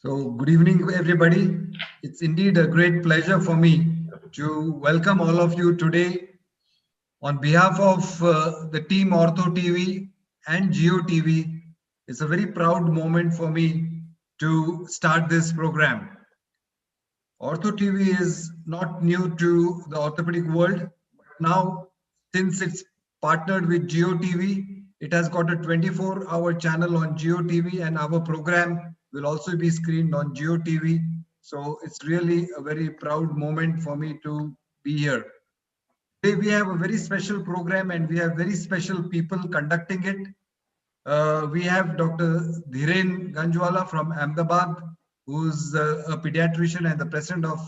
So, good evening, everybody. It's indeed a great pleasure for me to welcome all of you today on behalf of the team Ortho TV and Geo TV. It's a very proud moment for me to start this program. Ortho TV is not new to the orthopedic world, but now, since it's partnered with Geo TV, it has got a 24-hour channel on Geo TV, and our program will also be screened on Geo TV. So it's really a very proud moment for me to be here. Today we have a very special program and we have very special people conducting it. We have Dr. Dhiren Ganjwala from Ahmedabad, who's a pediatrician and the president of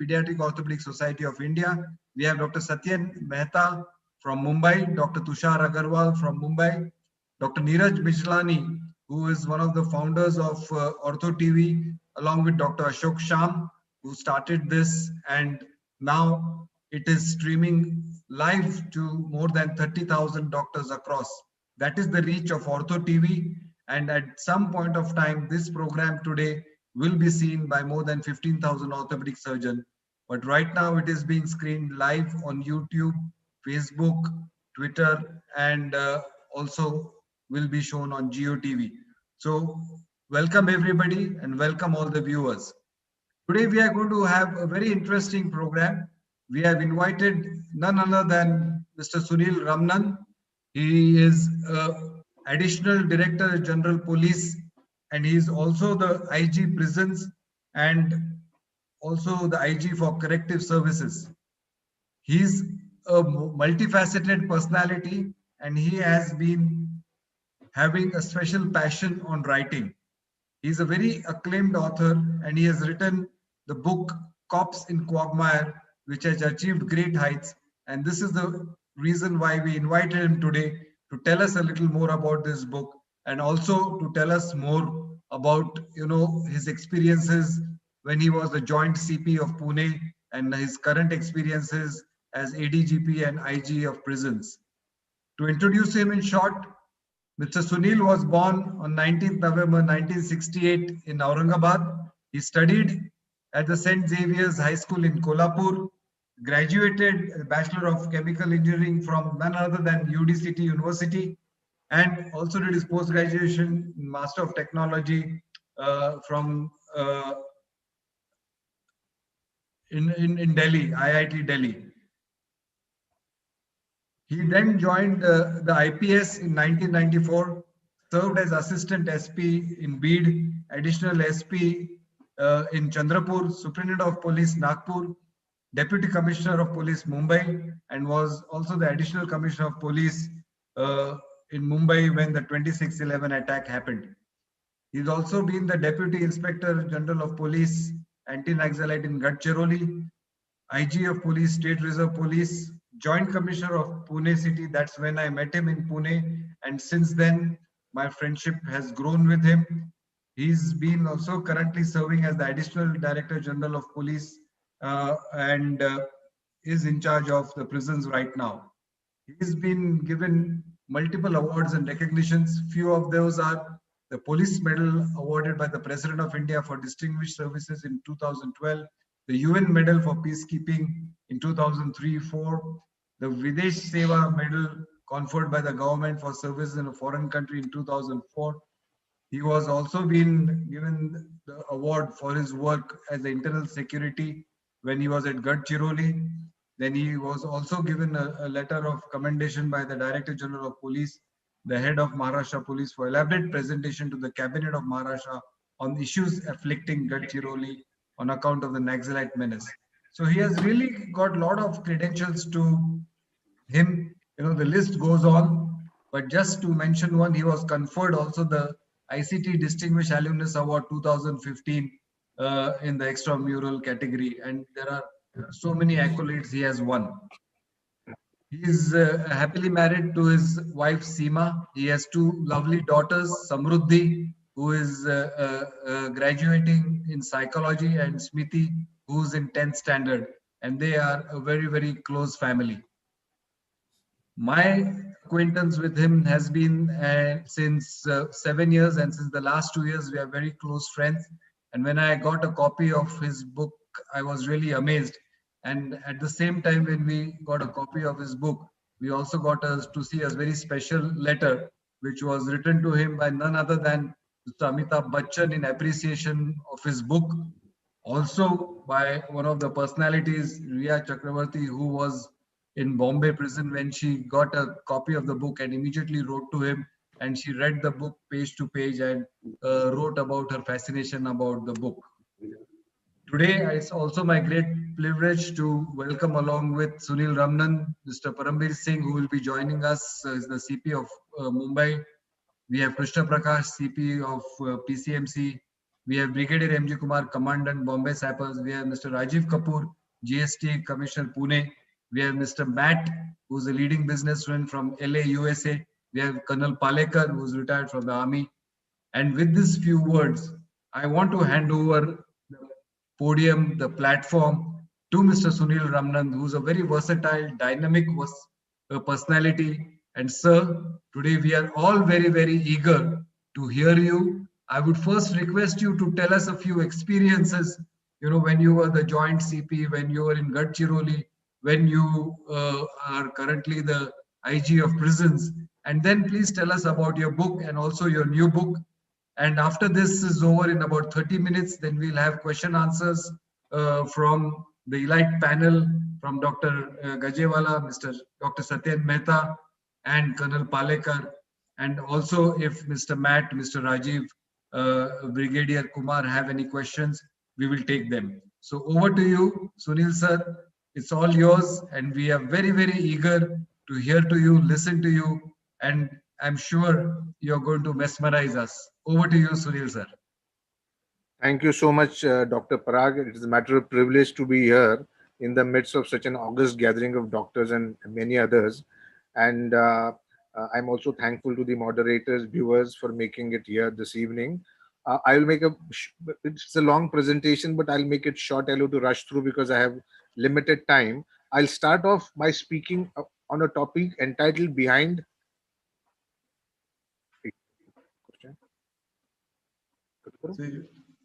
Pediatric Orthopaedic Society of India. We have Dr. Satyen Mehta from Mumbai, Dr. Tushar Agrawal from Mumbai, Dr. Neeraj Bijlani, who is one of the founders of OrthoTV, along with Dr. Ashok Shyam, who started this, and now it is streaming live to more than 30,000 doctors across. That is the reach of Ortho TV, and at some point of time, this program today will be seen by more than 15,000 orthopedic surgeons. But right now, it is being screened live on YouTube, Facebook, Twitter, and also will be shown on Geo TV. So, welcome everybody and welcome all the viewers. Today, we are going to have a very interesting program. We have invited none other than Mr. Sunil Ramanand. He is Additional Director General Police, and he is also the IG Prisons and also the IG for Corrective Services. He is a multifaceted personality, and he has been having a special passion on writing. He is a very acclaimed author, and he has written the book Cops in Quagmire, which has achieved great heights. And this is the reason why we invited him today to tell us a little more about this book, and also to tell us more about his experiences when he was the joint CP of Pune and his current experiences as ADGP and IG of prisons. To introduce him in short, Mr. Sunil was born on 19th November 1968 in Aurangabad. He studied at the St. Xavier's High School in Kolhapur, graduated a Bachelor of Chemical Engineering from none other than UDCT University, and also did his post-graduation in Master of Technology from in Delhi, IIT Delhi. He then joined the IPS in 1994, served as Assistant SP in Bid, Additional SP in Chandrapur, Superintendent of Police Nagpur, Deputy Commissioner of Police Mumbai, and was also the Additional Commissioner of Police in Mumbai when the 26/11 attack happened. He's also been the Deputy Inspector General of Police, Anti-Naxalite in Gadchiroli, IG of Police, State Reserve Police, Joint Commissioner of Pune City. That's when I met him in Pune, and since then my friendship has grown with him. He's been also currently serving as the Additional Director General of Police and is in charge of the prisons right now. He's been given multiple awards and recognitions. Few of those are the Police Medal awarded by the President of India for Distinguished Services in 2012, the UN Medal for Peacekeeping in 2003-4, the Videsh Seva Medal conferred by the government for service in a foreign country in 2004. He was also been given the award for his work as the internal security when he was at Gadchiroli. Then he was also given a letter of commendation by the Director General of Police, the head of Maharashtra Police, for elaborate presentation to the Cabinet of Maharashtra on issues afflicting Gadchiroli on account of the Naxalite menace. So he has really got a lot of credentials to him. The list goes on, but just to mention one, he was conferred also the ICT Distinguished Alumnus Award 2015 in the extramural category, and there are so many accolades he has won. He is happily married to his wife Seema. He has two lovely daughters, Samruddhi, who is graduating in psychology, and Smiti, who's in 10th standard, and they are a very, very close family. My acquaintance with him has been since 7 years, and since the last 2 years, we are very close friends. And when I got a copy of his book, I was really amazed. And at the same time, when we got a copy of his book, we also got to see a very special letter, which was written to him by none other than Mr. Amitabh Bachchan in appreciation of his book. Also by one of the personalities, Riya Chakravarti, who was in Bombay prison when she got a copy of the book and immediately wrote to him, and she read the book page to page and wrote about her fascination about the book. Today, it's also my great privilege to welcome along with Sunil Ramanand, Mr. Parambir Singh, who will be joining us as the CP of Mumbai. We have Krishna Prakash, CP of PCMC. We have Brigadier MG Kumar, Commandant, Bombay Sappers. We have Mr. Rajiv Kapoor, GST Commissioner, Pune. We have Mr. Matt, who's a leading businessman from LA, USA. We have Colonel Palekar, who's retired from the Army. And with these few words, I want to hand over the podium, the platform to Mr. Sunil Ramanand, who's a very versatile, dynamic personality. And sir, today we are all very, very eager to hear you. I would first request you to tell us a few experiences, when you were the joint CP, when you were in Gadchiroli, when you are currently the IG of prisons. And then please tell us about your book and also your new book. And after this is over in about 30 minutes, then we'll have question answers from the elite panel from Dr. Ganjwala, Mr. Dr. Satyen Mehta, and Colonel Palekar. And also if Mr. Matt, Mr. Rajiv, Brigadier Kumar have any questions, we will take them. So over to you, Sunil sir. It's all yours, and we are very, very eager to hear to you, listen to you, and I'm sure you're going to mesmerize us. Over to you, Sunil sir. Thank you so much, Dr. Parag. It is a matter of privilege to be here in the midst of such an august gathering of doctors and many others. And I'm also thankful to the moderators, viewers for making it here this evening. I'll make it's a long presentation, but I'll make it short. I'll have to rush through because I have limited time. I'll start off by speaking on a topic entitled Behind. So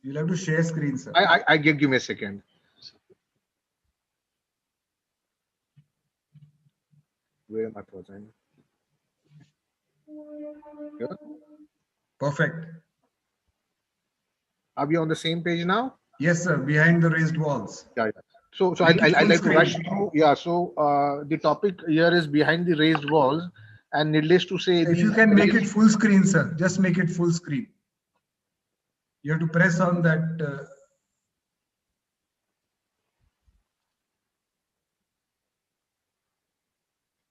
you'll have to share screen, sir. I give me a second. Where am I pausing? Yeah. Perfect. Are we on the same page now? Yes, sir. Behind the raised walls. Yeah. So I'd like to rush through. Yeah. So the topic here is behind the raised walls, and needless to say, if you can make it full screen, sir, just make it full screen. You have to press on that.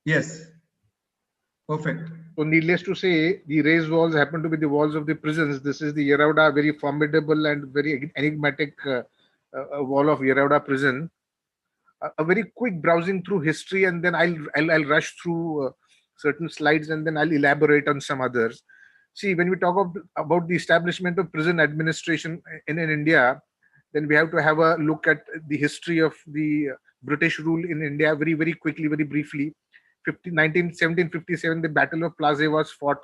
Yes. Perfect. So needless to say, the raised walls happen to be the walls of the prisons. This is the Yeravda, very formidable and very enigmatic wall of Yeravda prison. A very quick browsing through history, and then I'll rush through certain slides, and then I'll elaborate on some others. See, when we talk about the establishment of prison administration in India, then we have to have a look at the history of the British rule in India very, very quickly, very briefly. 1757, the Battle of Plassey was fought.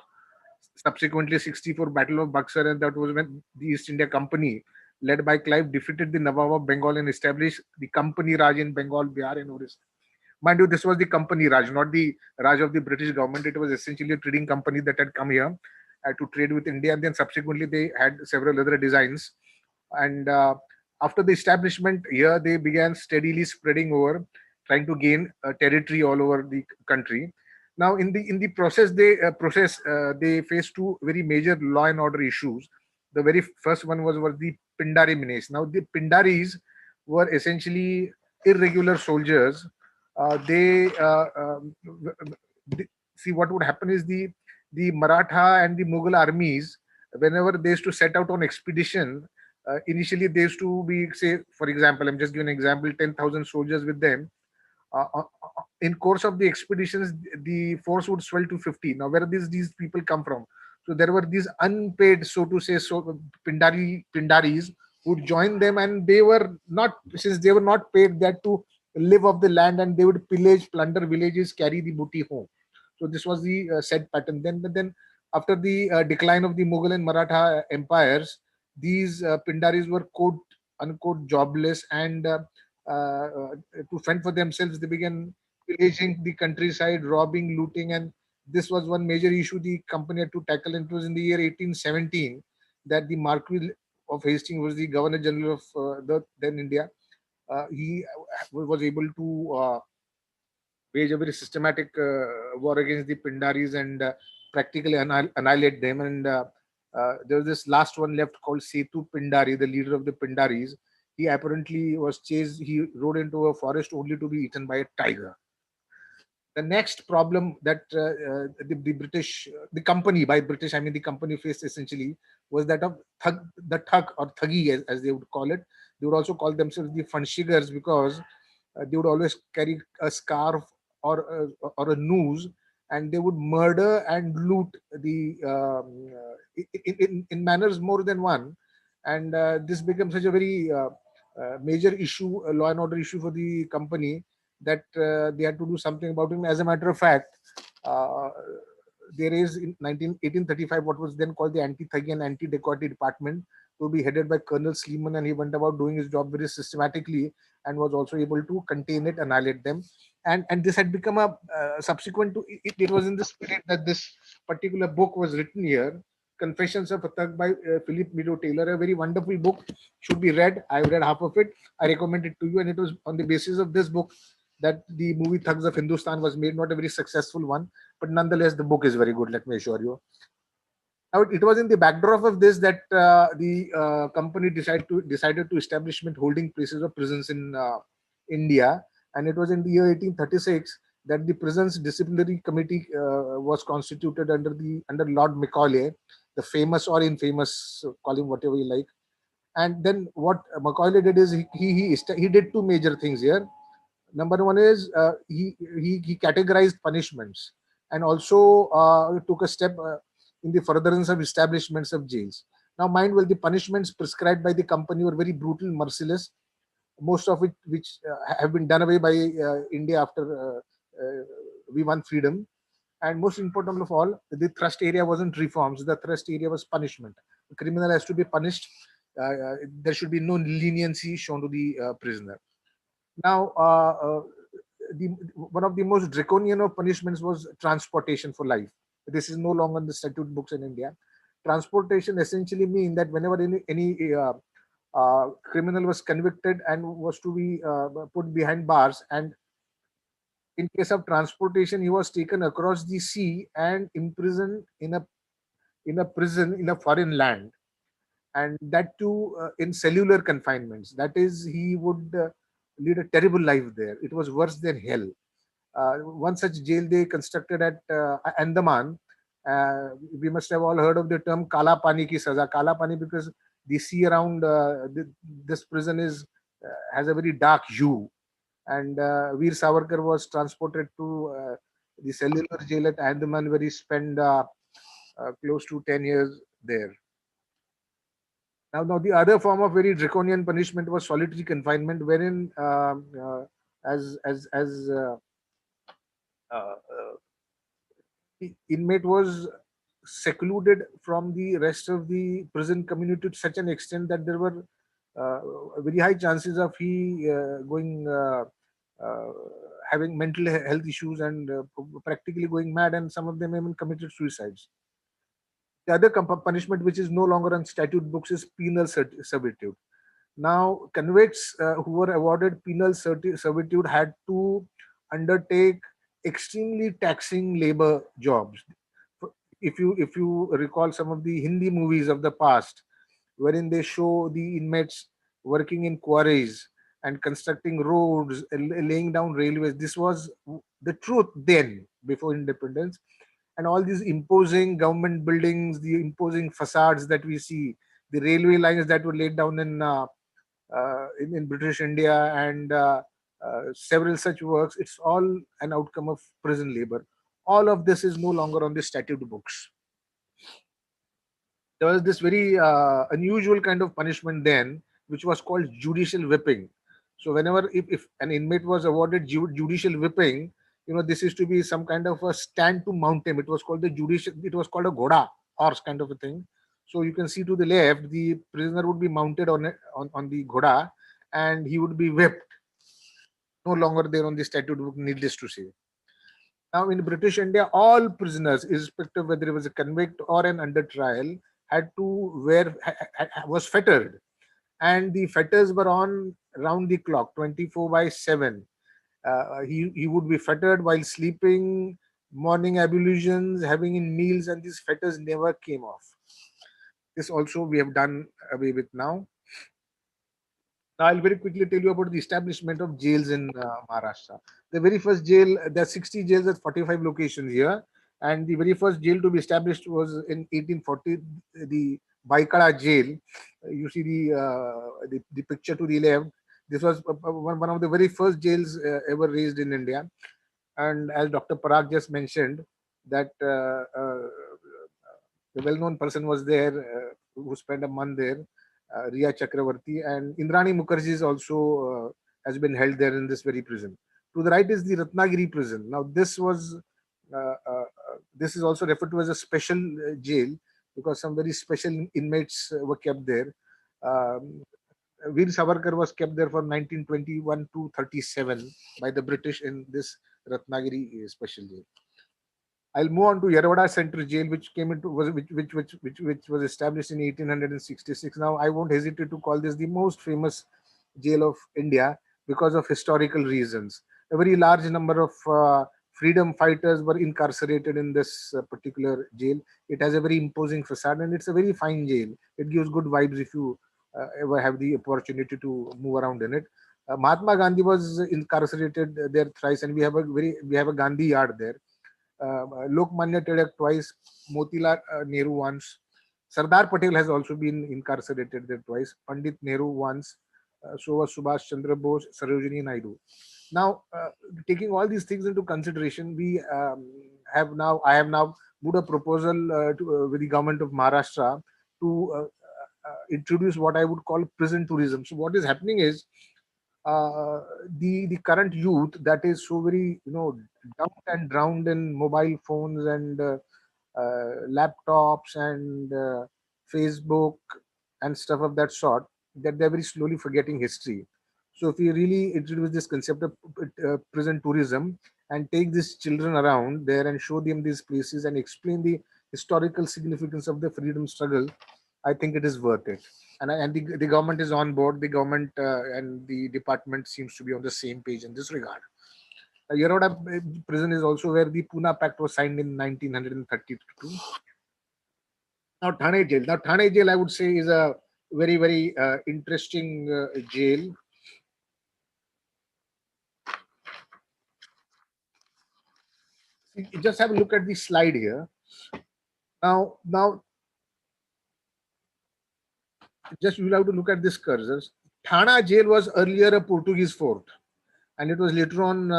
Subsequently, 64 Battle of Buxar, and that was when the East India Company, led by Clive, defeated the Nawab of Bengal and established the Company Raj in Bengal, Bihar, and Orissa. Mind you, this was the Company Raj, not the Raj of the British government. It was essentially a trading company that had come here to trade with India, and then subsequently they had several other designs. And after the establishment here, they began steadily spreading over, trying to gain territory all over the country. Now, in the process, they faced two very major law and order issues. The very first one was the Pindari menace. Now, the Pindaris were essentially irregular soldiers. See, what would happen is the Maratha and the Mughal armies, whenever they used to set out on expedition, initially they used to be, say, for example, I'm just giving an example, 10,000 soldiers with them. In course of the expeditions, the force would swell to 50. Now, where these people come from? So there were these unpaid, so to say, Pindaris would join them, and they were not, since they were not paid, that to live off the land, and they would pillage, plunder villages, carry the booty home. So this was the said pattern. Then after the decline of the Mughal and Maratha empires, these Pindaris were quote unquote jobless, and to fend for themselves, they began pillaging the countryside, robbing, looting, and this was one major issue the company had to tackle. And it was in the year 1817 that the Marquis of Hastings was the Governor General of the then India. He was able to wage a very systematic war against the Pindaris and practically annihilate them. And there was this last one left called Setu Pindari, the leader of the Pindaris. He apparently was chased. He rode into a forest only to be eaten by a tiger. The next problem that the British, the company, by British I mean the company, faced essentially was that of the thug or thuggy, as they would call it. They would also call themselves the funshigars, because they would always carry a scarf or a noose, and they would murder and loot the in manners more than one. And this becomes such a very major issue, a law and order issue for the company, that they had to do something about it. As a matter of fact, uh, there is in 1835 what was then called the Anti-Thuggy and Anti-Dacoity Department, to be headed by Colonel Sleeman, and he went about doing his job very systematically and was also able to contain it, annihilate them. And this had become a subsequent to it, it was in the spirit that this particular book was written here, Confessions of a Thug by Philip Meadow Taylor, a very wonderful book, should be read. I've read half of it. I recommend it to you, and it was on the basis of this book that the movie Thugs of Hindustan was made. Not a very successful one, but nonetheless the book is very good, let me assure you. Now, it was in the backdrop of this that the company decided to establishment holding places of prisons in India, and it was in the year 1836 that the Prisons Disciplinary Committee was constituted under Lord Macaulay, the famous or infamous, call him whatever you like. And then what Macaulay did is he did two major things here. Number one is he categorized punishments, and also took a step in the furtherance of establishments of jails. Now, mind well, the punishments prescribed by the company were very brutal, merciless, most of it which have been done away by India after we won freedom. And most important of all, the thrust area wasn't reforms. The thrust area was punishment. The criminal has to be punished. There should be no leniency shown to the prisoner. Now, one of the most draconian of punishments was transportation for life. This is no longer in the statute books in India. Transportation essentially means that whenever any criminal was convicted and was to be put behind bars, and in case of transportation, he was taken across the sea and imprisoned in a prison in a foreign land, and that too in cellular confinements. That is, he would lead a terrible life there. It was worse than hell. One such jail they constructed at Andaman. We must have all heard of the term Kala Pani ki Saza. Kala Pani because the sea around this prison is has a very dark hue. And Veer Savarkar was transported to the cellular jail at Andaman, where he spent close to 10 years there. Now, the other form of very draconian punishment was solitary confinement, wherein as uh, inmate was secluded from the rest of the prison community to such an extent that there were very high chances of he going uh, having mental health issues and practically going mad, and some of them even committed suicides. The other punishment, which is no longer on statute books, is penal servitude. Now, convicts who were awarded penal servitude had to undertake extremely taxing labor jobs. If you recall some of the Hindi movies of the past, wherein they show the inmates working in quarries and constructing roads and laying down railways, this was the truth then, before independence. And all these imposing government buildings, the imposing facades that we see, the railway lines that were laid down in British India, and several such works, it's all an outcome of prison labor. All of this is no longer on the statute books. There was this very unusual kind of punishment then, which was called judicial whipping. So whenever if an inmate was awarded judicial whipping, this is to be some kind of a stand to mount him. It was called the judicial. It was called a ghoda horse kind of a thing. So you can see to the left, the prisoner would be mounted on the ghoda, and he would be whipped. No longer there on the statute book, needless to say. Now, in British India, all prisoners, irrespective of whether it was a convict or an under trial, had to was fettered, and the fetters were on round the clock, 24/7. He would be fettered while sleeping, morning ablutions, having in meals, and these fetters never came off. This also we have done away with now. Now, I'll very quickly tell you about the establishment of jails in Maharashtra. The very first jail, there are 60 jails at 45 locations here, and the very first jail to be established was in 1840, the Baikara jail. You see the picture to the left. This was one of the very first jails ever raised in India. And as Dr. Parag just mentioned, that the well-known person was there who spent a month there, Riya Chakravarti, and Indrani Mukherjee is also has been held there in this very prison. To the right is the Ratnagiri prison. Now this is also referred to as a special jail because some very special inmates were kept there. Veer Savarkar was kept there from 1921 to 37 by the British in this Ratnagiri special jail. I'll move on to Yerwada Central Jail, which came into which was established in 1866. Now, I won't hesitate to call this the most famous jail of India because of historical reasons. A very large number of freedom fighters were incarcerated in this particular jail. It has a very imposing facade, and it's a very fine jail. It gives good vibes if you ever have the opportunity to move around in it. Mahatma Gandhi was incarcerated there thrice, and we have a Gandhi yard there. Lokmanya Tilak twice, Motilal Nehru once. Sardar Patel has also been incarcerated there twice. Pandit Nehru once. So was Subhash Chandra Bose, Sarojini Naidu. Now, taking all these things into consideration, I have now put a proposal with the government of Maharashtra to introduce what I would call prison tourism. So what is happening is uh, the current youth that is so very dumped and drowned in mobile phones and laptops and Facebook and stuff of that sort, that they're very slowly forgetting history. So if we really introduce this concept of prison tourism and take these children around there and show them these places and explain the historical significance of the freedom struggle, I think it is worth it. And the government is on board. The government and the department seems to be on the same page in this regard. Yeroda prison is also where the Pune Pact was signed in 1932. Now Thane jail. Now Thane jail, I would say, is a very very interesting jail. You just have a look at the slide here. Now, just you'll have to look at this cursors. Thana jail was earlier a Portuguese fort, and it was later on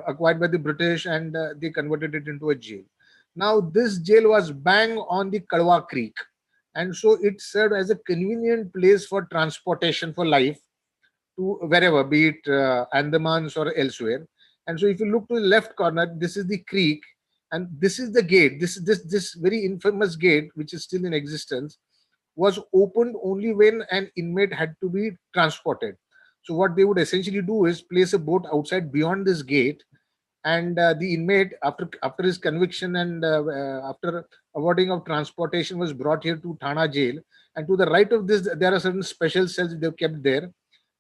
acquired by the British, and they converted it into a jail. Now, this jail was bang on the Kadwa Creek, and so it served as a convenient place for transportation for life to wherever, be it Andamans or elsewhere. And so, if you look to the left corner, this is the creek, and this is the gate. This very infamous gate, which is still in existence, was opened only when an inmate had to be transported. So what they would essentially do is place a boat outside beyond this gate, and the inmate, after his conviction and after awarding of transportation, was brought here to Thana jail. And to the right of this, there are certain special cells they've kept there.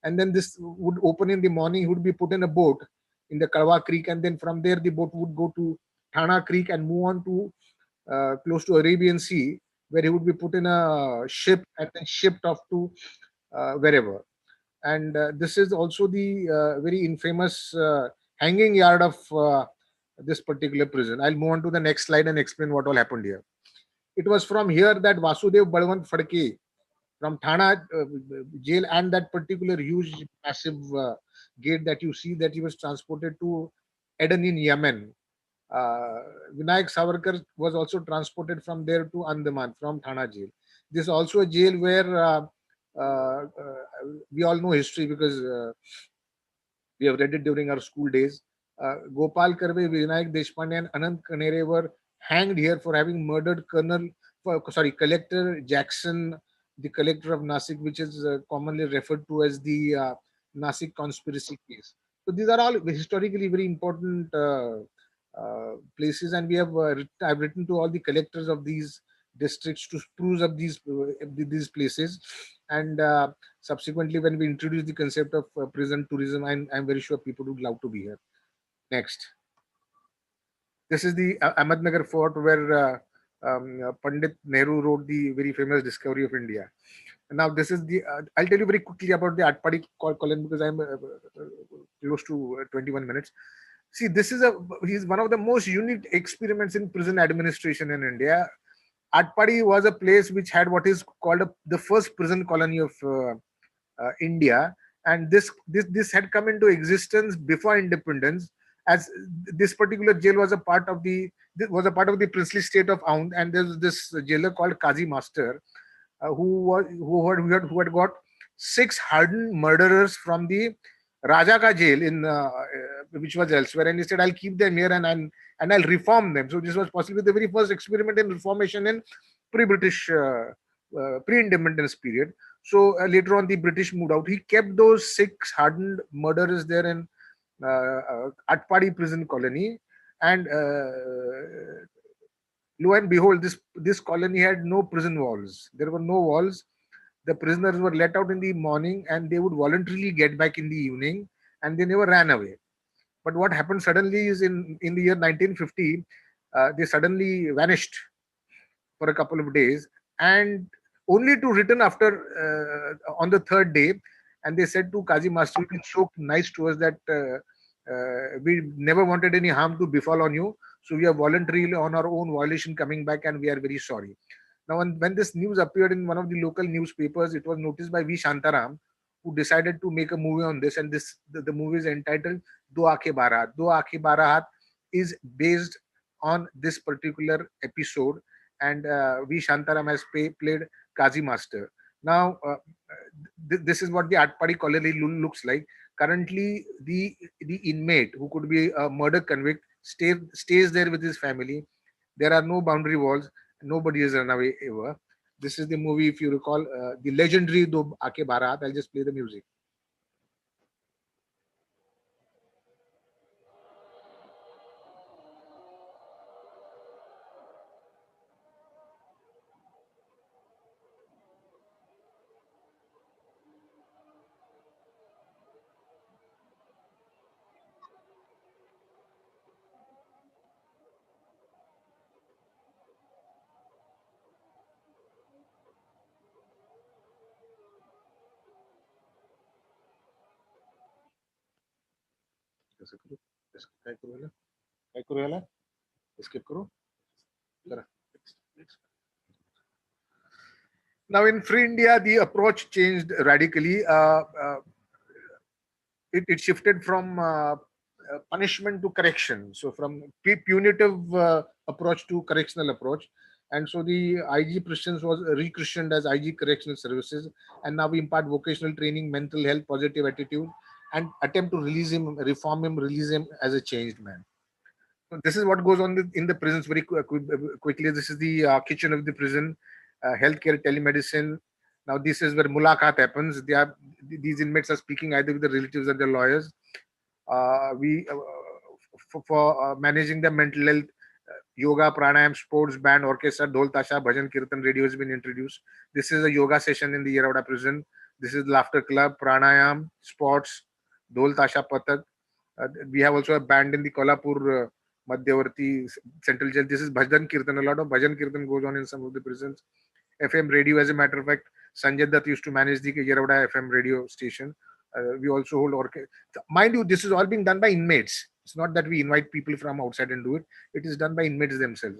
And then this would open in the morning. He would be put in a boat in the Kalwa Creek, and then from there the boat would go to Thana Creek and move on to close to Arabian Sea, where he would be put in a ship and then shipped off to wherever. And this is also the very infamous hanging yard of this particular prison. I'll move on to the next slide and explain what all happened here. It was from here that Vasudev Balwant Phadke from Thana jail and that particular huge, massive gate that you see, that he was transported to Aden in Yemen. Vinayak Savarkar was also transported from there to Andaman from Thana jail. This is also a jail where uh, uh, we all know history because we have read it during our school days. Gopal Karve, Vinayak Deshpande, and Anand Kanere were hanged here for having murdered Colonel Collector Jackson, the collector of Nasik, which is commonly referred to as the Nasik conspiracy case. So these are all historically very important places, and I've written to all the collectors of these districts to spruce up these places, and subsequently when we introduce the concept of prison tourism, I'm very sure people would love to be here. Next. This is the Ahmednagar Fort where Pandit Nehru wrote the very famous Discovery of India. Now, this is the. I'll tell you very quickly about the Atpadi colony because I'm close to 21 minutes. See, he's one of the most unique experiments in prison administration in India. Atpadi was a place which had what is called the first prison colony of India, and this had come into existence before independence, as this particular jail was a part of the princely state of Aundh, and there's this jailer called Qazi Master, who had got 6 hardened murderers from the Raja Ka jail in which was elsewhere, and he said, "I'll keep them here and I'll reform them." So this was possibly the very first experiment in reformation in pre-British, pre-independence period. So later on, the British moved out. He kept those 6 hardened murderers there in Atpadi prison colony, and lo and behold, this colony had no prison walls. There were no walls. The prisoners were let out in the morning, and they would voluntarily get back in the evening, and they never ran away. But what happened suddenly is in the year 1950, they suddenly vanished for a couple of days, and only to return after on the 3rd day. And they said to Qazi Master, "You've been so nice to us that we never wanted any harm to befall on you. So we are voluntarily on our own violation coming back, and we are very sorry." Now, when this news appeared in one of the local newspapers, it was noticed by V. Shantaram, who decided to make a movie on this. And the movie is entitled Do Aake Barahat. Do Aake Barahat is based on this particular episode, and V. Shantaram has played Qazi Master. Now, this is what the Atpadi colony looks like. Currently, the inmate, who could be a murder convict, stays there with his family. There are no boundary walls. Nobody has run away ever. This is the movie, if you recall, the legendary Do Aake Barahat. I'll just play the music. Now, in Free India, the approach changed radically. It shifted from punishment to correction. So from punitive approach to correctional approach. And so the IG prisons was rechristened as IG Correctional Services. And now we impart vocational training, mental health, positive attitude, and attempt to release him, reform him, release him as a changed man. So this is what goes on in the prisons very quickly. This is the kitchen of the prison, healthcare, telemedicine. Now this is where mulaqat happens. These inmates are speaking either with the relatives or their lawyers. For managing the mental health, yoga, pranayam, sports, band, orchestra, dhol, tasha, bhajan, kirtan, radio has been introduced. This is a yoga session in the Yerawada prison. This is laughter club, pranayam, sports, dhol, tasha, patak. We have also a band in the Kolhapur Madhyavarti Central Jail. This is bhajan kirtan. A lot of bhajan kirtan goes on in some of the prisons. FM radio, as a matter of fact, Sanjay Dutt used to manage the Yerawada FM radio station. We also hold orchestra. Mind you, this is all being done by inmates. It's not that we invite people from outside and do it. It is done by inmates themselves.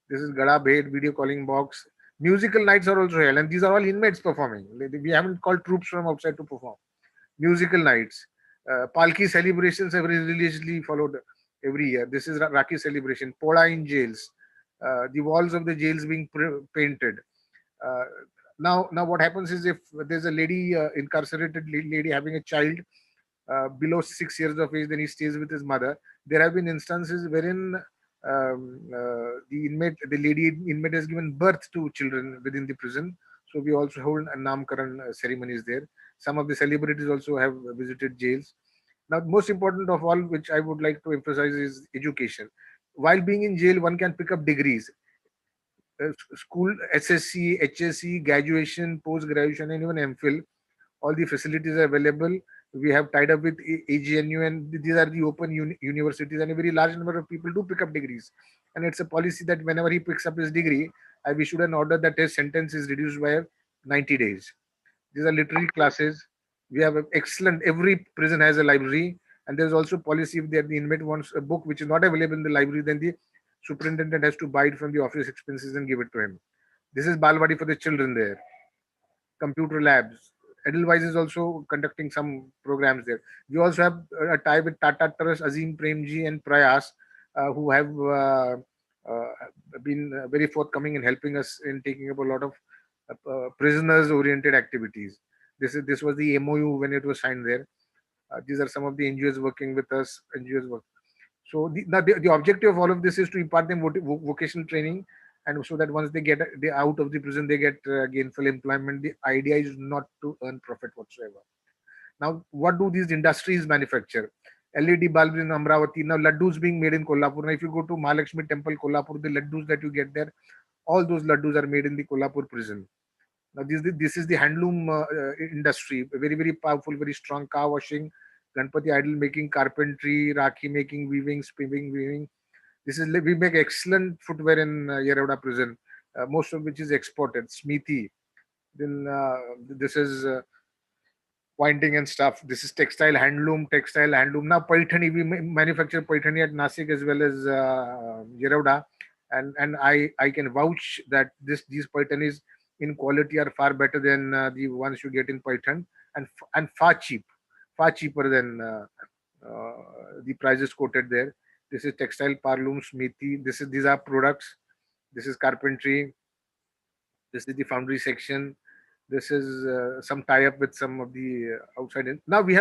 This is Gada Bhed, video calling box. Musical nights are also held, and these are all inmates performing. We haven't called troops from outside to perform. Musical nights. Palki celebrations have religiously followed every year. This is Rakhi celebration. Poda in jails. The walls of the jails being painted. Now what happens is, if there's a lady, incarcerated lady having a child below 6 years of age, then he stays with his mother. There have been instances wherein The lady inmate has given birth to children within the prison. So we also hold a namkaran ceremonies there. Some of the celebrities also have visited jails. Now, most important of all, which I would like to emphasize, is education. While being in jail, one can pick up degrees, school, SSC, HSC, graduation, post graduation, and even MPhil. All the facilities are available. We have tied up with AGNU, and these are the open universities, and a very large number of people do pick up degrees. And it's a policy that whenever he picks up his degree, I have issued an order that his sentence is reduced by 90 days. These are literary classes. We have excellent. Every prison has a library, and there's also policy if the inmate wants a book which is not available in the library, then the superintendent has to buy it from the office expenses and give it to him. This is Balwadi for the children there. Computer labs. Edelweiss is also conducting some programs there. We also have a tie with Tata Trust, Azim Premji, and Prayas, who have uh, been very forthcoming in helping us in taking up a lot of prisoners-oriented activities. This was the MOU when it was signed there. These are some of the NGOs working with us. NGOs work. So the objective of all of this is to impart them vocational training, and so that once they out of the prison, they get gainful employment. The idea is not to earn profit whatsoever. Now, what do these industries manufacture? LED bulbs in Amravati. Now, laddus being made in Kolhapur. Now, if you go to Mahalakshmi Temple, Kolhapur, the laddus that you get there, all those laddus are made in the Kolhapur prison. Now, this is the handloom industry, very, very powerful, very strong. Car washing, Ganpati idol making, carpentry, Rakhi making, weaving, spinning, weaving. We make excellent footwear in Yeravada prison, most of which is exported. Smithy. Then this is pointing and stuff. This is textile handloom. Now Paithani, we manufacture Paithani at Nasik as well as Yeravada, and I can vouch that these Paithanis in quality are far better than the ones you get in Paithan, and far cheaper than the prices quoted there. This is textile parloom, smithy. These are products. This is carpentry. This is the foundry section. This is some tie up with some of the outside. Now we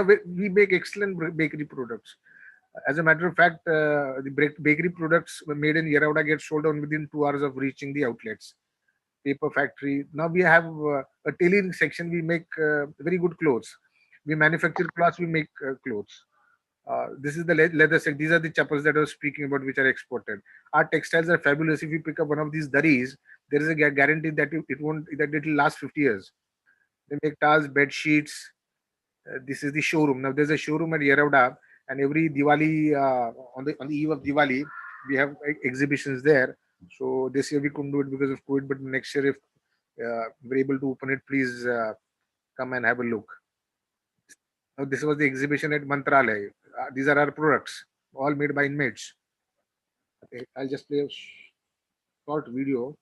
make excellent bakery products. As a matter of fact, the bakery products made in Yeravada get sold on within 2 hours of reaching the outlets. Paper factory. Now we have a tailoring section. We make very good clothes. We manufacture clothes. We make clothes. This is the leather set. These are the chappals that I was speaking about, which are exported. Our textiles are fabulous. If you pick up one of these daris, there is a guarantee that it will last 50 years. They make towels, bed sheets. This is the showroom. Now there's a showroom at Yeravada, and every Diwali on the eve of Diwali, we have exhibitions there. So this year we couldn't do it because of COVID, but next year if we're able to open it, please come and have a look. Now this was the exhibition at Mantralaya. These are our products, all made by inmates. Okay, I'll just play a short video.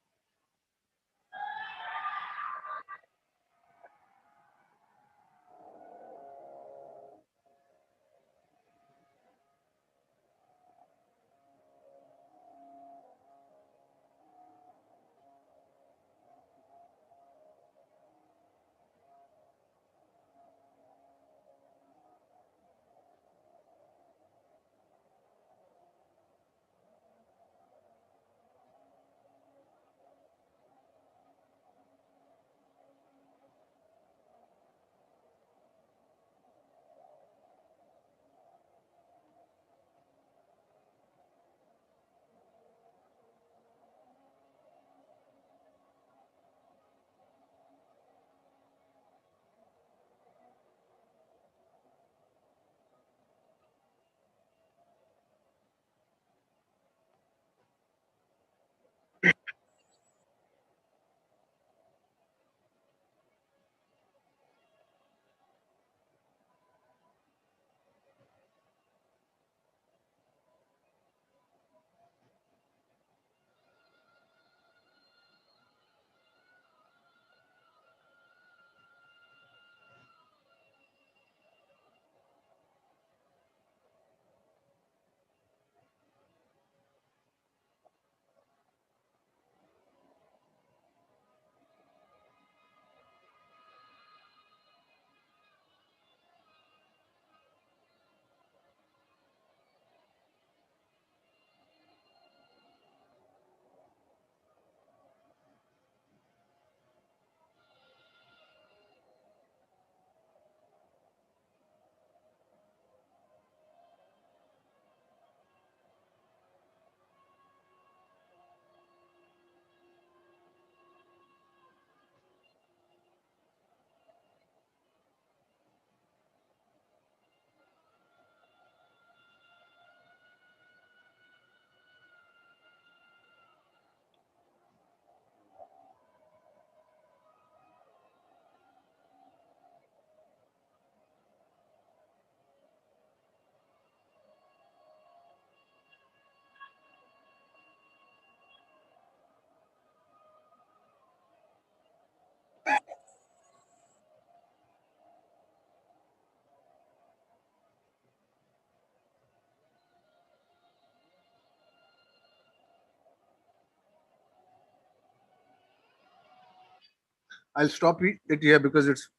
I'll stop it here because it's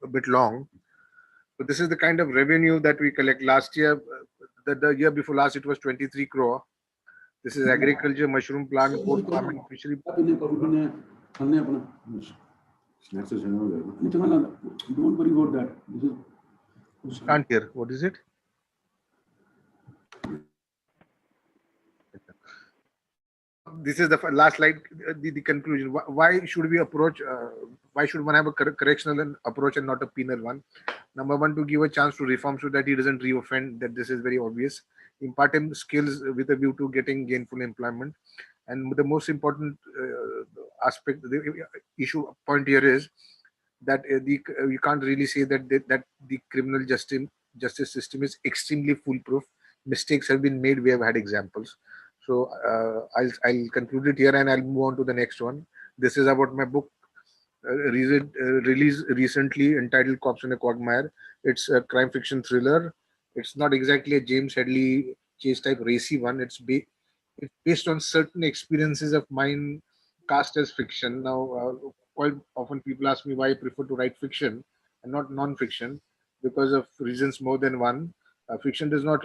a bit long. So this is the kind of revenue that we collect. Last year, the year before last, it was 23 crore. This is agriculture, mushroom plant, goat farming, fishery. Don't worry about that. Can't hear. What is it? This is the last slide, the conclusion. Why should we approach? Why should one have a correctional approach and not a penal one? Number one, to give a chance to reform so that he doesn't re-offend. That this is very obvious. Impart him skills with a view to getting gainful employment. And the most important aspect, the issue point here is that you can't really say that the criminal justice system is extremely foolproof. Mistakes have been made. We have had examples. So I'll conclude it here and I'll move on to the next one. This is about my book released recently entitled Cops in a Quagmire. It's a crime fiction thriller. It's not exactly a James Headley chase type racy one. It's based on certain experiences of mine cast as fiction. Now, quite often people ask me why I prefer to write fiction and not non-fiction because of reasons more than one. Fiction does not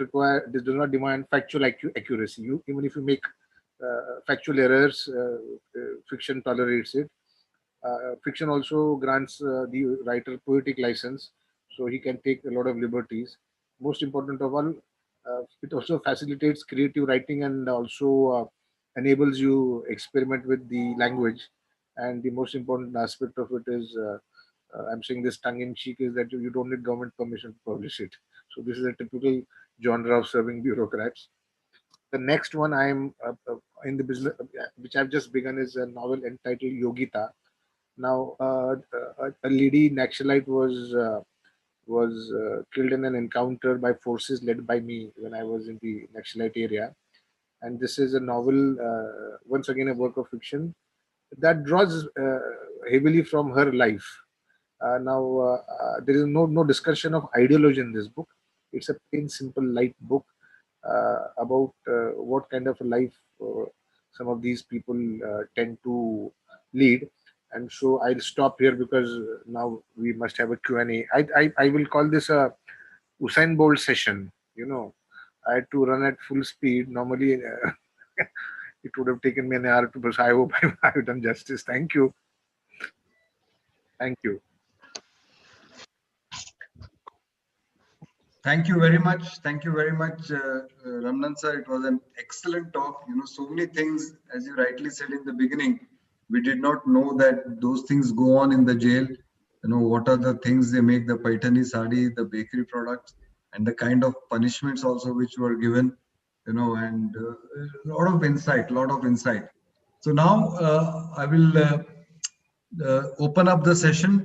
demand factual accuracy. Even if you make factual errors, fiction tolerates it. Fiction also grants the writer poetic license, so he can take a lot of liberties. Most important of all, it also facilitates creative writing and also enables you experiment with the language. And the most important aspect of it is, I'm saying this tongue in cheek, is that you don't need government permission to publish it. So this is a typical genre of serving bureaucrats. The next one I'm in the business, which I've just begun, is a novel entitled Yogita. Now, a lady Naxalite was killed in an encounter by forces led by me when I was in the Naxalite area. And this is a novel, once again, a work of fiction that draws heavily from her life. There is no discussion of ideology in this book. It's a plain, simple, light book about what kind of a life some of these people tend to lead. And so I'll stop here because now we must have a Q&A. I will call this a Usain Bolt session. You know, I had to run at full speed. Normally, it would have taken me an hour to, but I hope I've done justice. Thank you. Thank you. Thank you very much. Thank you very much, Ramnan sir. It was an excellent talk. You know, so many things, as you rightly said in the beginning, we did not know that those things go on in the jail. You know, what are the things they make, the paitani sari, the bakery products, and the kind of punishments also which were given, you know, and a lot of insight. So now I will open up the session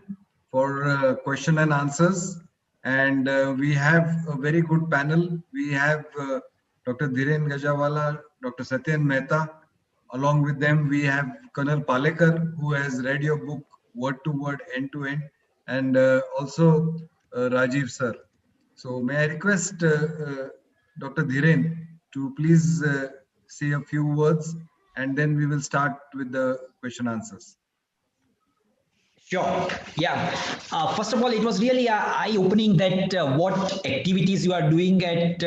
for question and answers. And we have a very good panel. We have Dr. Dhiren Ganjwala, Dr. Satyen Mehta. Along with them, we have Colonel Palekar, who has read your book word to word, end to end, and also Rajiv sir. So may I request Dr. Dhiren to please say a few words, and then we will start with the question answers. Sure. Yeah. First of all, it was really eye-opening that what activities you are doing at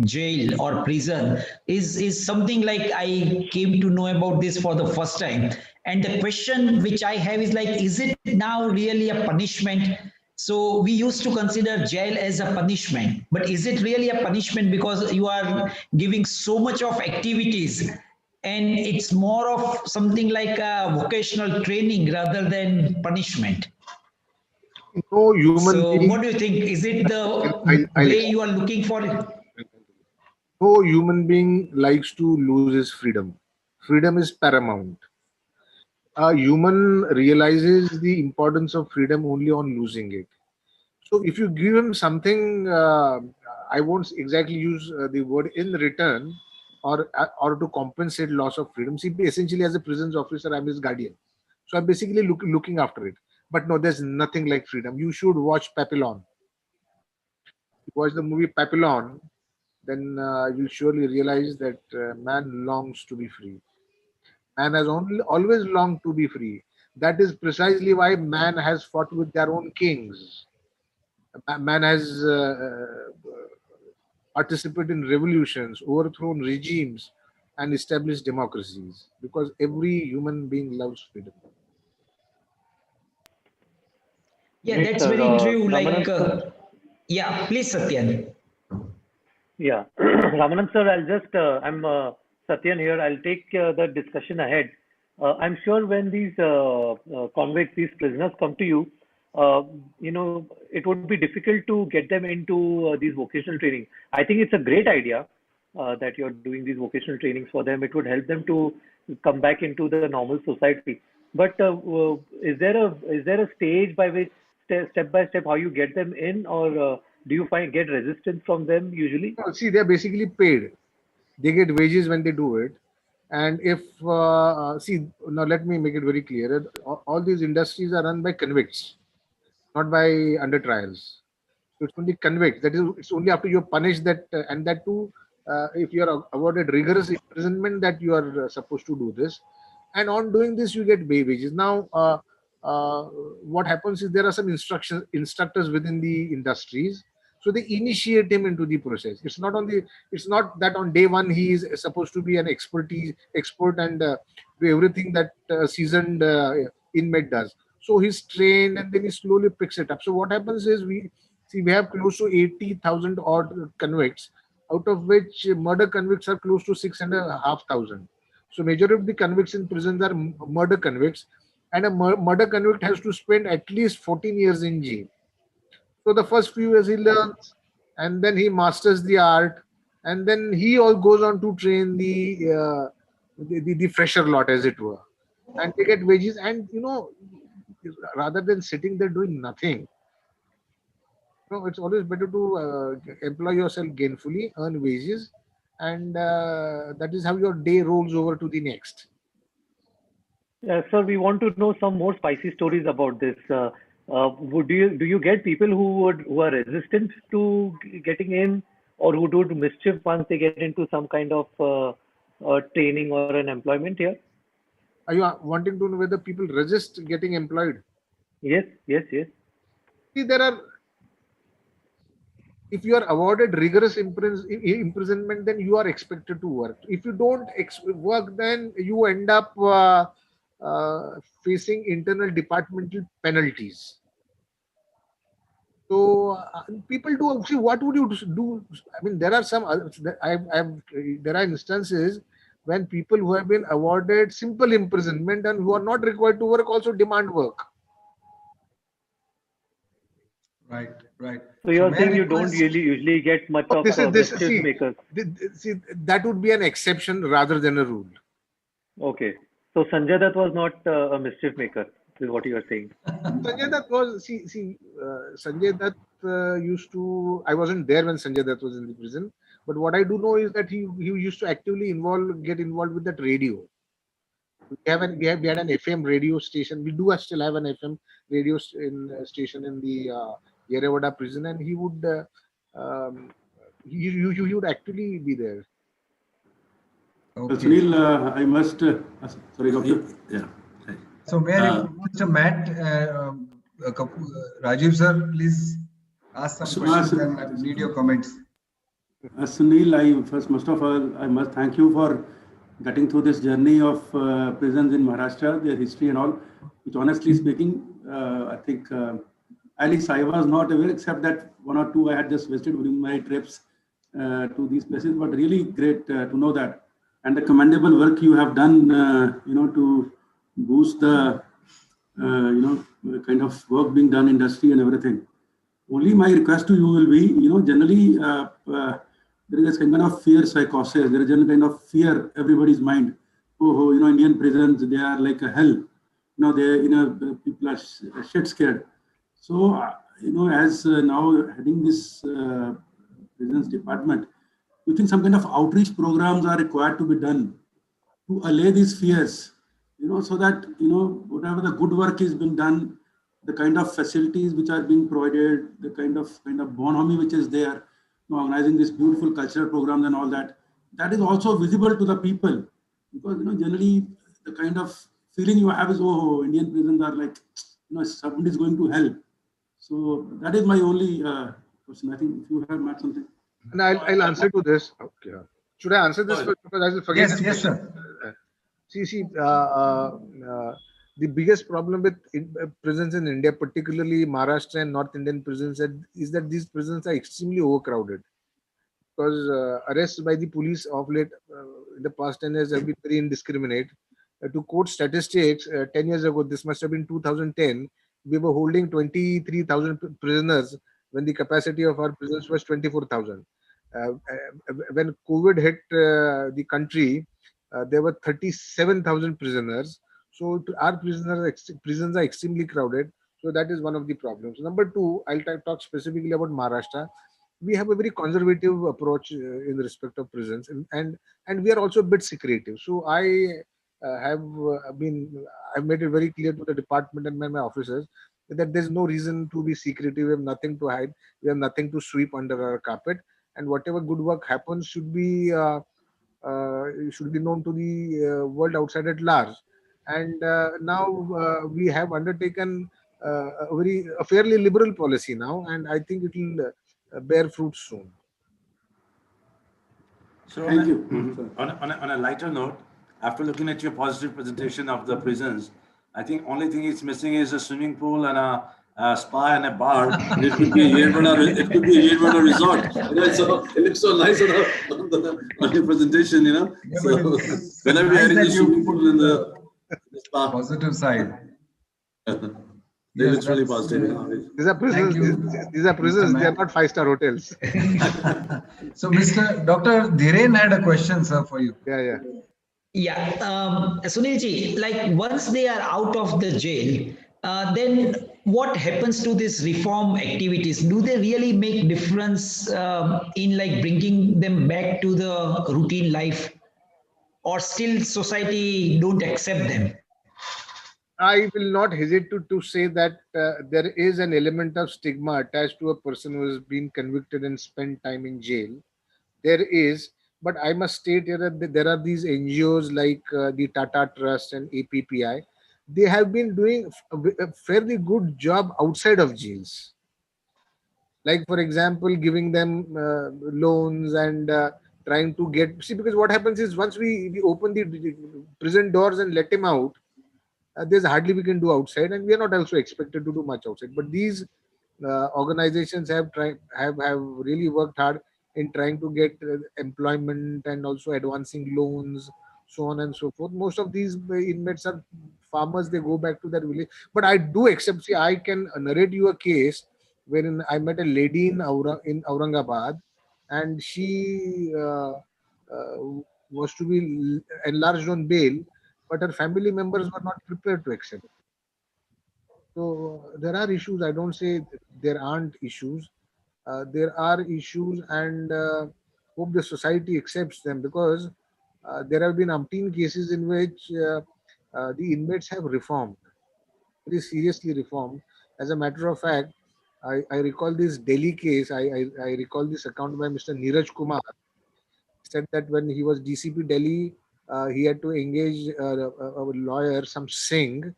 jail or prison is something like I came to know about this for the first time. And the question which I have is like, is it now really a punishment? So we used to consider jail as a punishment, but is it really a punishment because you are giving so much of activities? And it's more of something like a vocational training rather than punishment. No human So being. what do you think? Is it the I'll way you are looking for it? No human being likes to lose his freedom. Freedom is paramount. A human realizes the importance of freedom only on losing it. So if you give him something, I won't exactly use the word in return, or to compensate loss of freedom. See, essentially as a prisons officer, I'm his guardian. So I'm basically looking after it. But no, there's nothing like freedom. You should watch Papillon. You watch the movie Papillon, then you'll surely realize that man longs to be free. Man has always longed to be free. That is precisely why man has fought with their own kings. Man has participated in revolutions, overthrown regimes, and established democracies, because every human being loves freedom. Yeah, Yes, that's sir. very true. Ramanand, Yeah, please, Satyen. yeah. Ramanand sir, I'll just, I'm Satyen here. I'll take the discussion ahead. I'm sure when these convicts, these prisoners come to you, it would be difficult to get them into these vocational training. I think it's a great idea that you're doing these vocational trainings for them. It would help them to come back into the normal society. But is there a stage by which step by step how you get them in, or do you get resistance from them usually? See, they're basically paid. They get wages when they do it. And if, see, now let me make it very clear. All these industries are run by convicts, not by under trials. So it's only convicts. That is, it's only after you're punished that, and that too, if you are awarded rigorous imprisonment, that you are supposed to do this. And on doing this, you get wages. Now, what happens is there are some instructors within the industries, so they initiate him into the process. It's not that on day one he is supposed to be an expert and do everything that a seasoned inmate does. So he's trained and then he slowly picks it up. So what happens is we have close to 80,000 odd convicts, out of which murder convicts are close to 6,500. So majority of the convicts in prisons are murder convicts, and a murder convict has to spend at least 14 years in jail. So the first few years he learns, and then he masters the art, and then he all goes on to train the fresher lot, as it were, and they get wages. And rather than sitting there doing nothing, it's always better to employ yourself gainfully, earn wages, and that is how your day rolls over to the next. Sir, we want to know some more spicy stories about this. Do you get people who are resistant to getting in, or who do mischief once they get into some kind of training or an employment here? Are you wanting to know whether people resist getting employed? Yes, yes, yes. See, if you are awarded rigorous imprisonment, then you are expected to work. If you don't work, then you end up facing internal departmental penalties. So people do. See, what would you do? I mean, there are there are instances when people who have been awarded simple imprisonment and who are not required to work also demand work. Right, right. So you're saying you don't request- really usually get much of mischief makers. See, that would be an exception rather than a rule. Okay. So Sanjay Dutt was not a mischief maker, is what you are saying. Sanjay Dutt was, Sanjay Dutt used to, I wasn't there when Sanjay Dutt was in the prison, but what I do know is that he used to actively get involved with that radio. We had an FM radio station. We do still have an FM radio station in the Yerewada prison, and he would he would actually be there. Okay. Sunil, I must sorry, doctor. Yeah. So may I request Mr. Matt, Rajiv sir, please ask some questions and I need your comments. Sunil, first of all, I must thank you for getting through this journey of prisons in Maharashtra, their history and all, which honestly speaking, I think, at least I was not aware, except that one or two I had just visited during my trips to these places, but really great to know that. And the commendable work you have done, to boost the, kind of work being done in industry and everything. Only my request to you will be, generally, there is a kind of fear psychosis. There is a kind of fear everybody's mind. Oh, Indian prisons, they are like a hell. People are shit scared. So, as now heading this prisons department, you think some kind of outreach programs are required to be done to allay these fears, so that, whatever the good work is being done, the kind of facilities which are being provided, the kind of bonhomie which is there, organizing these beautiful cultural programs and all that, that is also visible to the people, because generally the kind of feeling you have is, oh, Indian prisons are like, somebody is going to hell. So that is my only question. I think if you have Matt something. And I'll answer to this. Okay. Should I answer this first? Because I will forget Yes, this yes, question. sir. See, the biggest problem with prisons in India, particularly Maharashtra and North Indian prisons, is that these prisons are extremely overcrowded. Because arrests by the police of late in the past 10 years have been very indiscriminate. To quote statistics, 10 years ago, this must have been 2010, we were holding 23,000 prisoners when the capacity of our prisons was 24,000. When COVID hit the country, there were 37,000 prisoners. So our prisons are extremely crowded. So that is one of the problems. Number two, I'll talk specifically about Maharashtra. We have a very conservative approach in respect of prisons, and we are also a bit secretive. So I've made it very clear to the department and my officers that there's no reason to be secretive. We have nothing to hide. We have nothing to sweep under our carpet, and whatever good work happens should be known to the world outside at large. And now we have undertaken a fairly liberal policy now, and I think it will bear fruit soon. So thank you. On a lighter note, after looking at your positive presentation of the prisons, I think only thing it's missing is a swimming pool and a spa and a bar. It could be a Yerwada resort. So it looks so nice on your presentation, Yeah, So whenever we nice are in that the swimming pool and the spa, positive side. they look really positive. These are prisons. These are prisons. They are not 5-star hotels. So, Dr. Dhiren had a question, sir, for you. Yeah. Yeah, Sunilji, like once they are out of the jail, then what happens to these reform activities? Do they really make difference in like bringing them back to the routine life, or still society don't accept them? I will not hesitate to say that there is an element of stigma attached to a person who has been convicted and spent time in jail. There is, but I must state here that there are these NGOs like the Tata Trust and APPI. They have been doing a fairly good job outside of jails. Like, for example, giving them loans and trying to because what happens is once we open the prison doors and let him out, there's hardly we can do outside, and we are not also expected to do much outside. But these organizations have really worked hard in trying to get employment and also advancing loans, so on and so forth. Most of these inmates are farmers. They go back to their village. But I do accept. See, I can narrate you a case wherein I met a lady in Aurangabad, and she was to be enlarged on bail, but her family members were not prepared to accept. So there are issues. I don't say there aren't issues. There are issues, and hope the society accepts them, because there have been umpteen cases in which the inmates have reformed, very seriously reformed. As a matter of fact, I recall this Delhi case. I recall this account by Mr. Neeraj Kumar. Said that when he was DCP Delhi, he had to engage a lawyer, some Singh,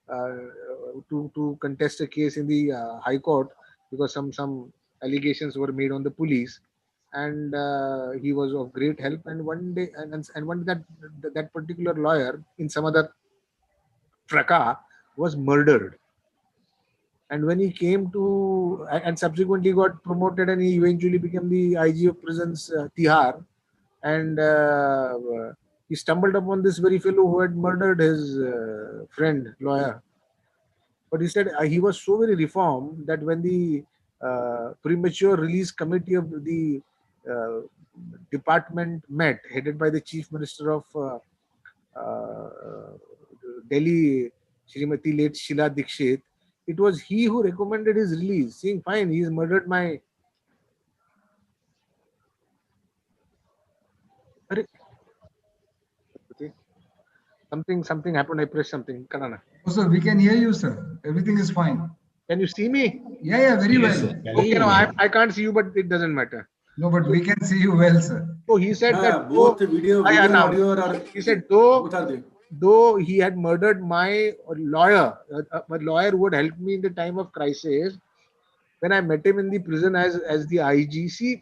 to contest a case in the High Court, because some allegations were made on the police, and he was of great help. And one day, that particular lawyer in some other fracas was murdered. And when he came to, and subsequently got promoted, and he eventually became the IG of prisons, Tihar, and he stumbled upon this very fellow who had murdered his friend, lawyer. But he said he was so very reformed that when the premature release committee of the department met, headed by the chief minister of Delhi, Srimati late Sheila Dikshit, it was he who recommended his release, saying, fine, he's murdered my... Something happened. I pressed something. Kanana. Oh, sir, we can hear you, sir. Everything is fine. Can you see me? Yeah, very well. Okay, no, I can't see you, but it doesn't matter. No, but we can see you well, sir. So he said that both the video and audio are. He said both are there. though he had murdered my lawyer, a lawyer who had helped me in the time of crisis, when I met him in the prison as the IGC,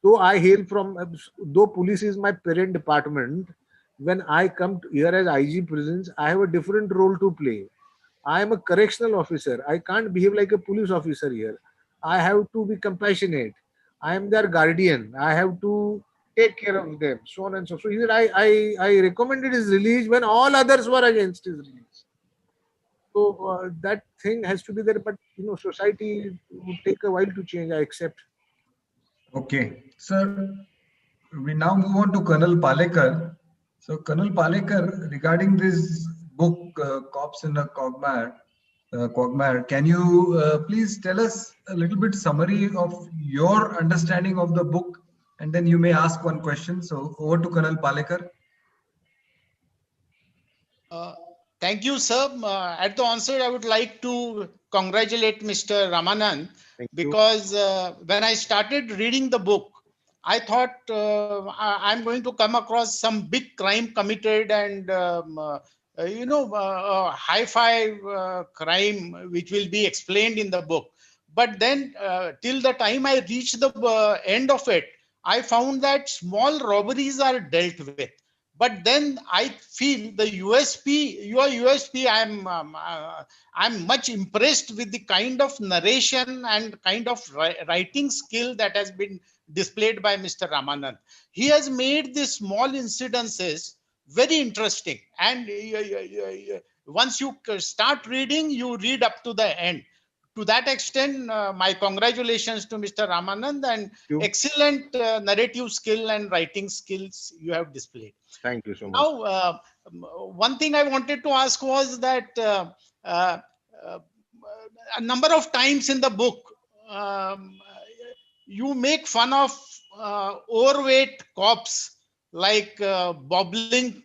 though I hail from, though police is my parent department, when I come here as IG prisons, I have a different role to play. I am a correctional officer. I can't behave like a police officer here. I have to be compassionate. I am their guardian. I have to take care of them, so on and so forth. So he said, I recommended his release when all others were against his release. So that thing has to be there, but society would take a while to change. I accept. Okay, sir. We now move on to Colonel Palekar. So, Colonel Palekar, regarding this book, Cops in a Quagmire, can you please tell us a little bit summary of your understanding of the book, and then you may ask one question. So, over to Colonel Palekar. Thank you, sir. At the onset, I would like to congratulate Mr. Ramanand because when I started reading the book, I thought I'm going to come across some big crime committed and high-fi crime which will be explained in the book. But then till the time I reached the end of it, I found that small robberies are dealt with. But then I feel the USP, your USP, I'm much impressed with the kind of narration and kind of writing skill that has been displayed by Mr. Ramanand. He has made these small incidences very interesting. And once you start reading, you read up to the end. To that extent, my congratulations to Mr. Ramanand and excellent narrative skill and writing skills you have displayed. Thank you so much. Now, one thing I wanted to ask was that a number of times in the book, you make fun of overweight cops like bobbling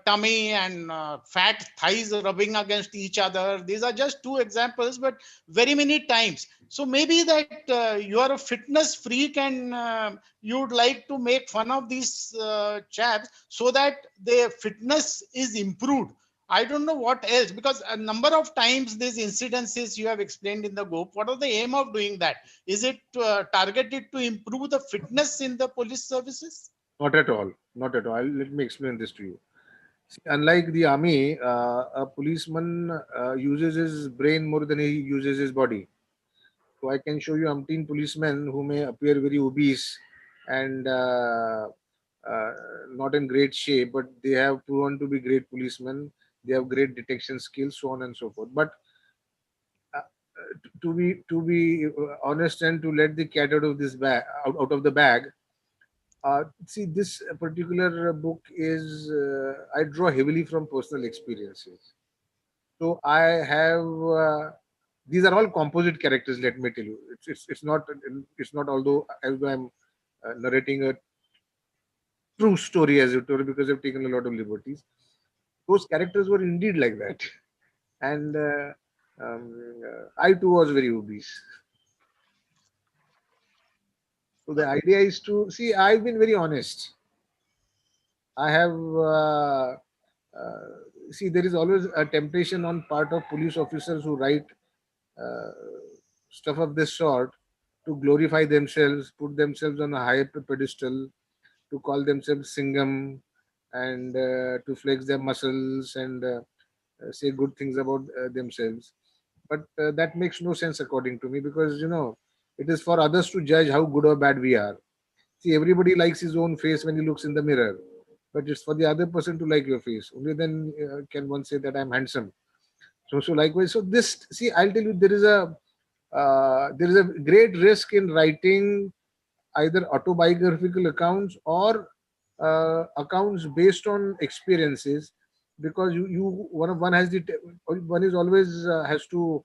tummy and fat thighs rubbing against each other. These are just two examples, but very many times. So maybe that you are a fitness freak and you would like to make fun of these chaps so that their fitness is improved. I don't know what else, because a number of times these incidences you have explained in the book. What are the aim of doing that? Is it targeted to improve the fitness in the police services? Not at all. Not at all. Let me explain this to you. See, unlike the army, a policeman uses his brain more than he uses his body. So I can show you umpteen policemen who may appear very obese and not in great shape, but they have proven to be great policemen. They have great detection skills, so on and so forth. But to be honest and to let the cat out of this bag, out of the bag. See, this particular book is I draw heavily from personal experiences. So I have these are all composite characters. Let me tell you, it's not although I'm narrating a true story as it were, because I've taken a lot of liberties. Those characters were indeed like that, and I too was very obese. So the idea is to see. I've been very honest. I have see. There is always a temptation on part of police officers who write stuff of this sort to glorify themselves, put themselves on a higher pedestal, to call themselves Singham, and to flex their muscles and say good things about themselves. But that makes no sense according to me, because it is for others to judge how good or bad we are. See, everybody likes his own face when he looks in the mirror, but it's for the other person to like your face. Only then can one say that I'm handsome. So likewise. So this, see, I'll tell you, there is a great risk in writing either autobiographical accounts or accounts based on experiences, because one is always has to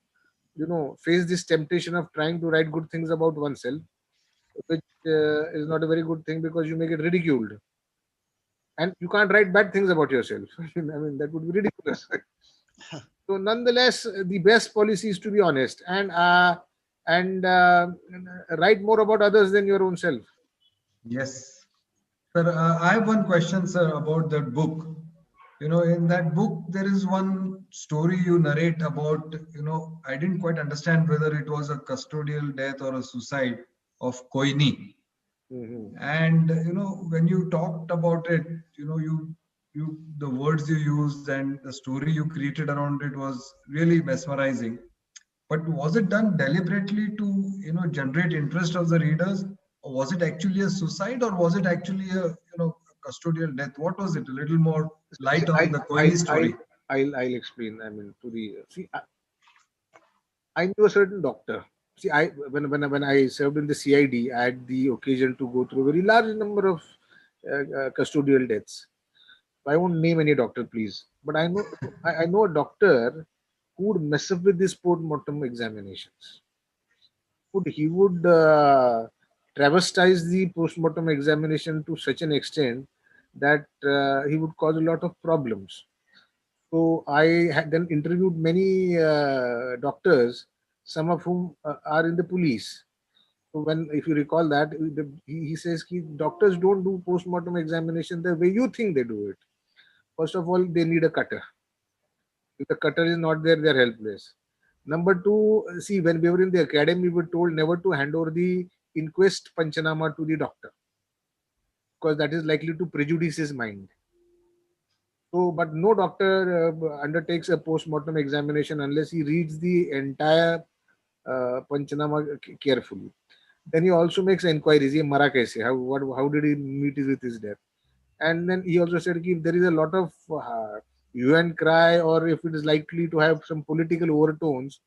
face this temptation of trying to write good things about oneself, which is not a very good thing, because you may get ridiculed, and you can't write bad things about yourself. I mean, that would be ridiculous. So nonetheless, the best policy is to be honest and write more about others than your own self. Yes. Sir, I have one question, sir, about that book. In that book, there is one story you narrate about, I didn't quite understand whether it was a custodial death or a suicide of Koini. And, when you talked about it, the words you used and the story you created around it was really mesmerizing. But was it done deliberately to, generate interest of the readers? Or was it actually a suicide, or was it actually a, custodial death? What was it? A little more light on the Koini story. I'll explain. I mean, I knew a certain doctor. See, when I served in the CID, I had the occasion to go through a very large number of custodial deaths. I won't name any doctor, please. But I know a doctor who would mess up with these post-mortem examinations. He would travestize the post-mortem examination to such an extent that he would cause a lot of problems. So I had then interviewed many doctors, some of whom are in the police. So if you recall that, he says doctors don't do post-mortem examination the way you think they do it. First of all, they need a cutter. If the cutter is not there, they're helpless. Number two, see, when we were in the academy, we were told never to hand over the inquest panchanama to the doctor, because that is likely to prejudice his mind. So, but no doctor undertakes a post-mortem examination unless he reads the entire panchanama carefully. Then he also makes inquiries. Ye mara kaise? How did he meet with his death? And then he also said if there is a lot of hue and cry, or if it is likely to have some political overtones,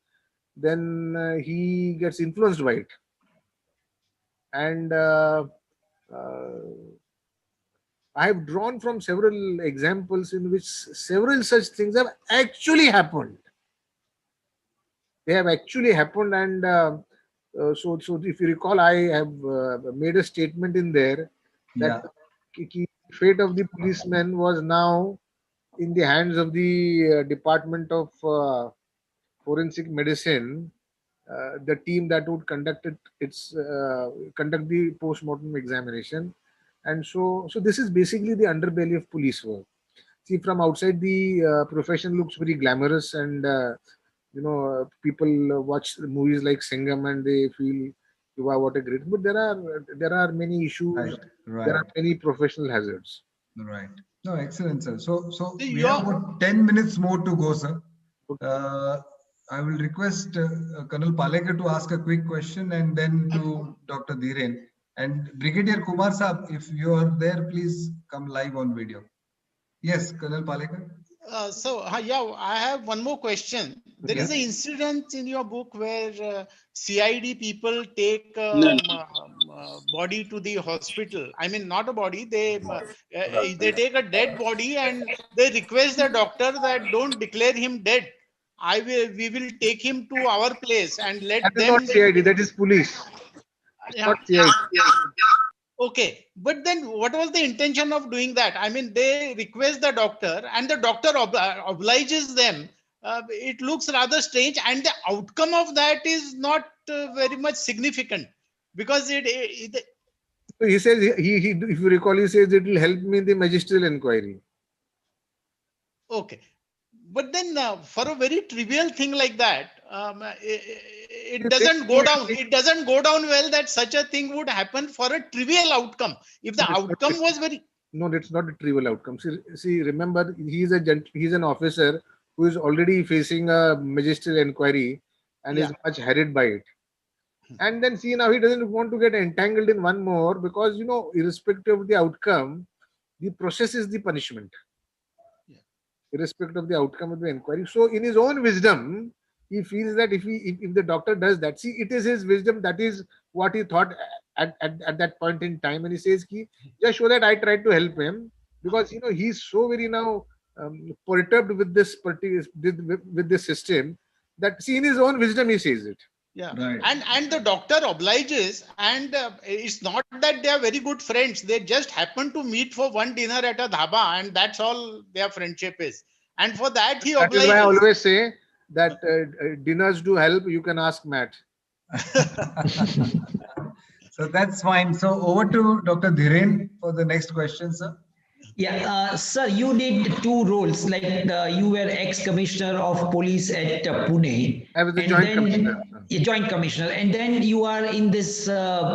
then he gets influenced by it. And I have drawn from several examples in which several such things have actually happened. They have actually happened, and so if you recall, I have made a statement in there that the fate of the policeman was now in the hands of the Department of Forensic Medicine, the team that would conduct the post-mortem examination. And so this is basically the underbelly of police work. See, from outside, the profession looks very glamorous, and people watch movies like Singham and they feel, wow, what a great. But there are many issues. Right. There are many professional hazards. Right. No, excellent, sir. So we have about 10 minutes more to go, sir. I will request Colonel Palekar to ask a quick question, and then to Dr. Dhiren. And Brigadier Kumar Saab, if you are there, please come live on video. Yes, Colonel Palekar. I have one more question. There is an incident in your book where CID people take body to the hospital. I mean, not a body. They take a dead body and they request the doctor that don't declare him dead. We will take him to our place and let that them. That is not CID. That is police. Not CID. Okay, but then what was the intention of doing that? I mean, they request the doctor and the doctor obliges them. It looks rather strange, and the outcome of that is not very much significant, because so he says, if you recall, he says it will help me in the magisterial inquiry. Okay, but then for a very trivial thing like that, it doesn't go down. It doesn't go down well that such a thing would happen for a trivial outcome. If the outcome was very... No, it's not a trivial outcome. See, remember, he's an officer who is already facing a magisterial inquiry and is much harried by it. And then see, now he doesn't want to get entangled in one more, because, irrespective of the outcome, the process is the punishment. Irrespective of the outcome of the inquiry. So in his own wisdom, he feels that if the doctor does that, see, it is his wisdom, that is what he thought at that point in time. And he says, just show that I tried to help him, because he's so very now perturbed with this system, that see, in his own wisdom he says it. Yeah, right. And the doctor obliges, and it's not that they are very good friends. They just happen to meet for one dinner at a dhaba, and that's all their friendship is. And for that he obliges. That is why I always say that dinners do help. You can ask Matt. So that's fine. So over to Dr. Dhiren for the next question, sir. Yeah, sir, you did two roles. Like you were ex-commissioner of police at Pune, I was the and joint then commissioner. a joint commissioner, and then you are in this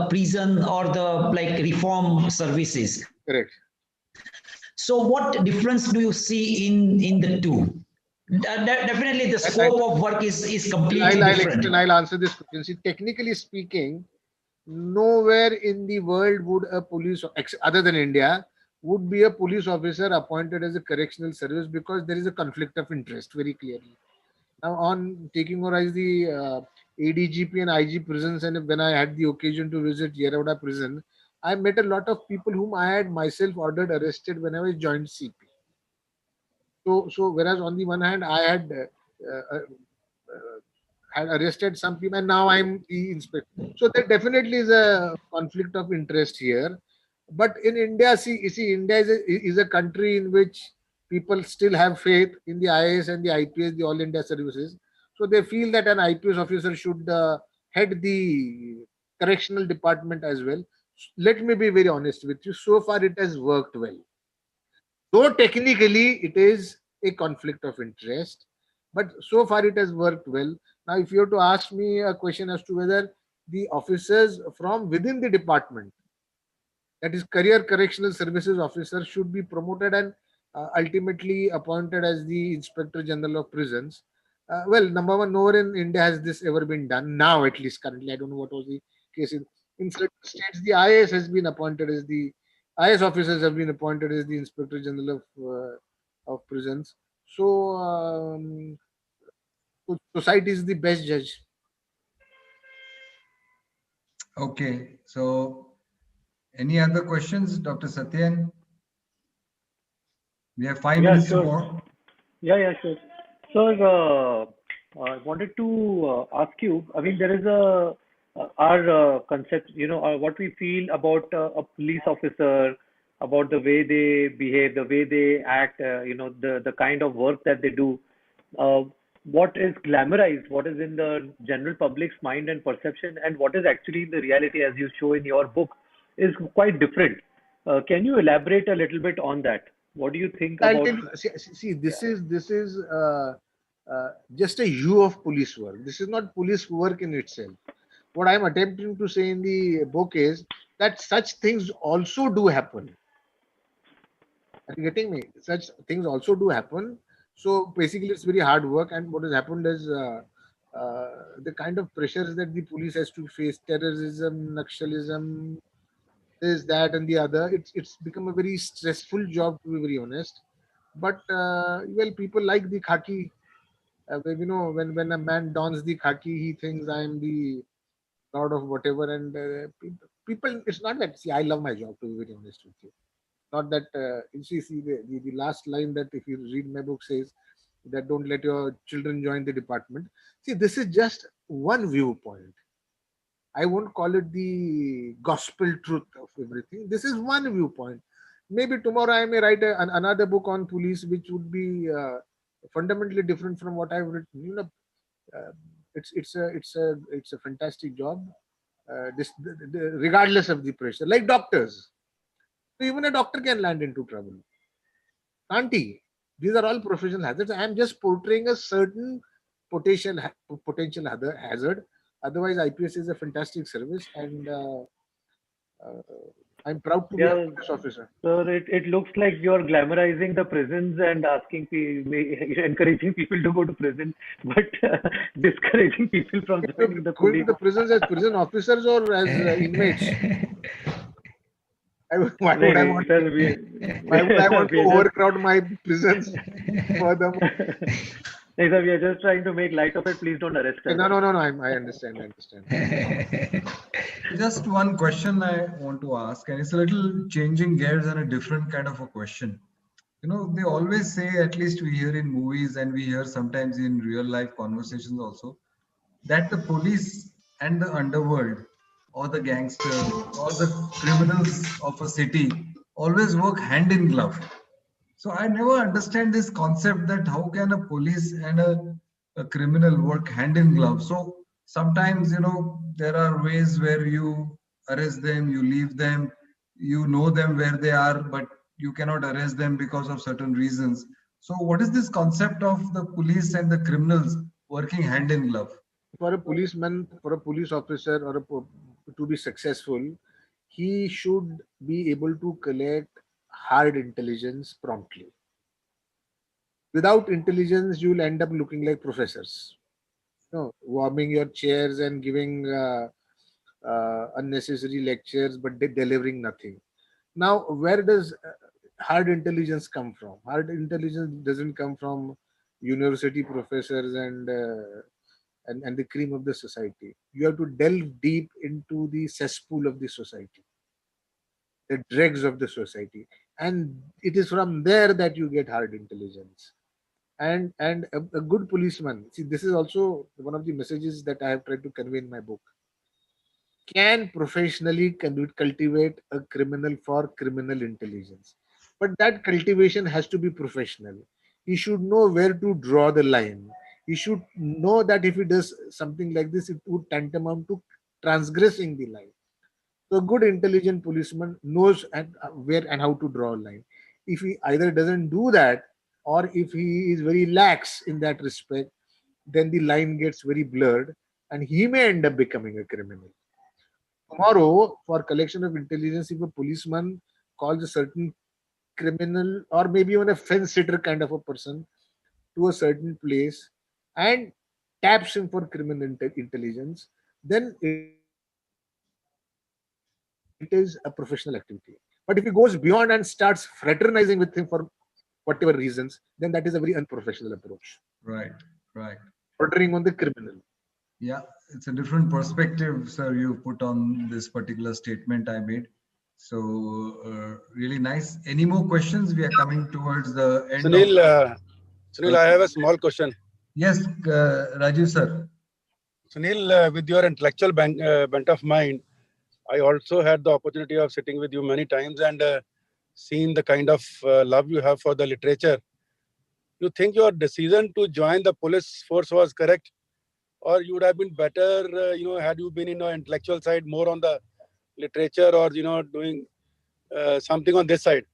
prison or the like reform services. Correct. So, what difference do you see in the two? Definitely, the scope of work is completely I'll different. explain. I'll answer this question. See, technically speaking, nowhere in the world would a police, other than India, would be a police officer appointed as a correctional service, because there is a conflict of interest very clearly. Now, on taking over as the ADGP and IG prisons, and when I had the occasion to visit Yerawada prison, I met a lot of people whom I had myself ordered arrested when I was joint CP. So whereas on the one hand, I had arrested some people, and now I'm the inspector. So there definitely is a conflict of interest here. But in India, see, India is a country in which people still have faith in the IAS and the IPS, the All India services. So they feel that an IPS officer should head the correctional department as well. Let me be very honest with you. So far, it has worked well. Though technically it is a conflict of interest, but so far it has worked well. Now, if you have to ask me a question as to whether the officers from within the department, that is career correctional services officer, should be promoted and ultimately appointed as the inspector general of prisons, well, number one, nowhere in India has this ever been done. Now, at least currently, I don't know what was the case in certain states. The IAS has been appointed as the IAS officers have been appointed as the inspector general of prisons. So, society is the best judge. Okay, so any other questions, Dr. Satyen? We have 5 minutes sure. more. Yeah, sure. So, I wanted to ask you, I mean, there is our concept, what we feel about a police officer, about the way they behave, the way they act, the kind of work that they do. What is glamorized, what is in the general public's mind and perception, and what is actually in the reality, as you show in your book, is quite different. Can you elaborate a little bit on that? What do you think I'll about? tell you, see, this is just a hue of police work. This is not police work in itself. What I'm attempting to say in the book is that such things also do happen. Are you getting me? Such things also do happen. So basically, it's very hard work. And what has happened is the kind of pressures that the police has to face: terrorism, Naxalism, this, that, and the other. It's become a very stressful job, to be very honest. But well, people like the khaki. When a man dons the khaki, he thinks I am the lord of whatever. And people, it's not that. See, I love my job, to be very honest with you. Not that you see the last line that, if you read my book, says that don't let your children join the department. See, this is just one viewpoint. I won't call it the gospel truth of everything. This is one viewpoint. Maybe tomorrow I may write another book on police, which would be fundamentally different from what I've written. It's a fantastic job. Regardless of the pressure, like doctors. So even a doctor can land into trouble, can't he? These are all professional hazards. I am just portraying a certain potential hazard. Otherwise, IPS is a fantastic service, and I'm proud to be a police officer. So it looks like you're glamorizing the prisons and encouraging people to go to prison, but discouraging people from joining the Going police. to the prisons as prison officers or as inmates? Why would I want to overcrowd my prisons furthermore? We are just trying to make light of it. Please don't arrest us. No. I understand. Just one question I want to ask, and it's a little changing gears and a different kind of a question. They always say, at least we hear in movies and we hear sometimes in real life conversations also, that the police and the underworld or the gangsters or the criminals of a city always work hand in glove. So I never understand this concept that how can a police and a criminal work hand in glove. So sometimes, there are ways where you arrest them, you leave them, you know them where they are, but you cannot arrest them because of certain reasons. So what is this concept of the police and the criminals working hand in glove? For a policeman, for a police officer, or to be successful, he should be able to collect hard intelligence promptly. Without intelligence, you will end up looking like professors, warming your chairs and giving unnecessary lectures, but delivering nothing. Now, where does hard intelligence come from? Hard intelligence doesn't come from university professors and the cream of the society. You have to delve deep into the cesspool of the society, the dregs of the society, and it is from there that you get hard intelligence. And a good policeman. See, this is also one of the messages that I have tried to convey in my book. Can professionally cultivate a criminal for criminal intelligence, but that cultivation has to be professional. He should know where to draw the line. He should know that if he does something like this, it would tantamount to transgressing the line. So a good intelligent policeman knows where and how to draw a line. If he either doesn't do that, or if he is very lax in that respect, then the line gets very blurred and he may end up becoming a criminal. Tomorrow, for collection of intelligence, if a policeman calls a certain criminal or maybe even a fence sitter kind of a person to a certain place and taps him for criminal intelligence, then it is a professional activity. But if he goes beyond and starts fraternizing with him for whatever reasons, then that is a very unprofessional approach. Right, right. Bordering on the criminal. Yeah, it's a different perspective, sir, you put on this particular statement I made. So really nice. Any more questions? We are coming towards the end. Sunil, I have a small question. Yes, Rajiv sir. Sunil, with your intellectual bent of mind, I also had the opportunity of sitting with you many times and seen the kind of love you have for the literature. You think your decision to join the police force was correct, or you would have been better, had you been in the intellectual side, more on the literature, or doing something on this side?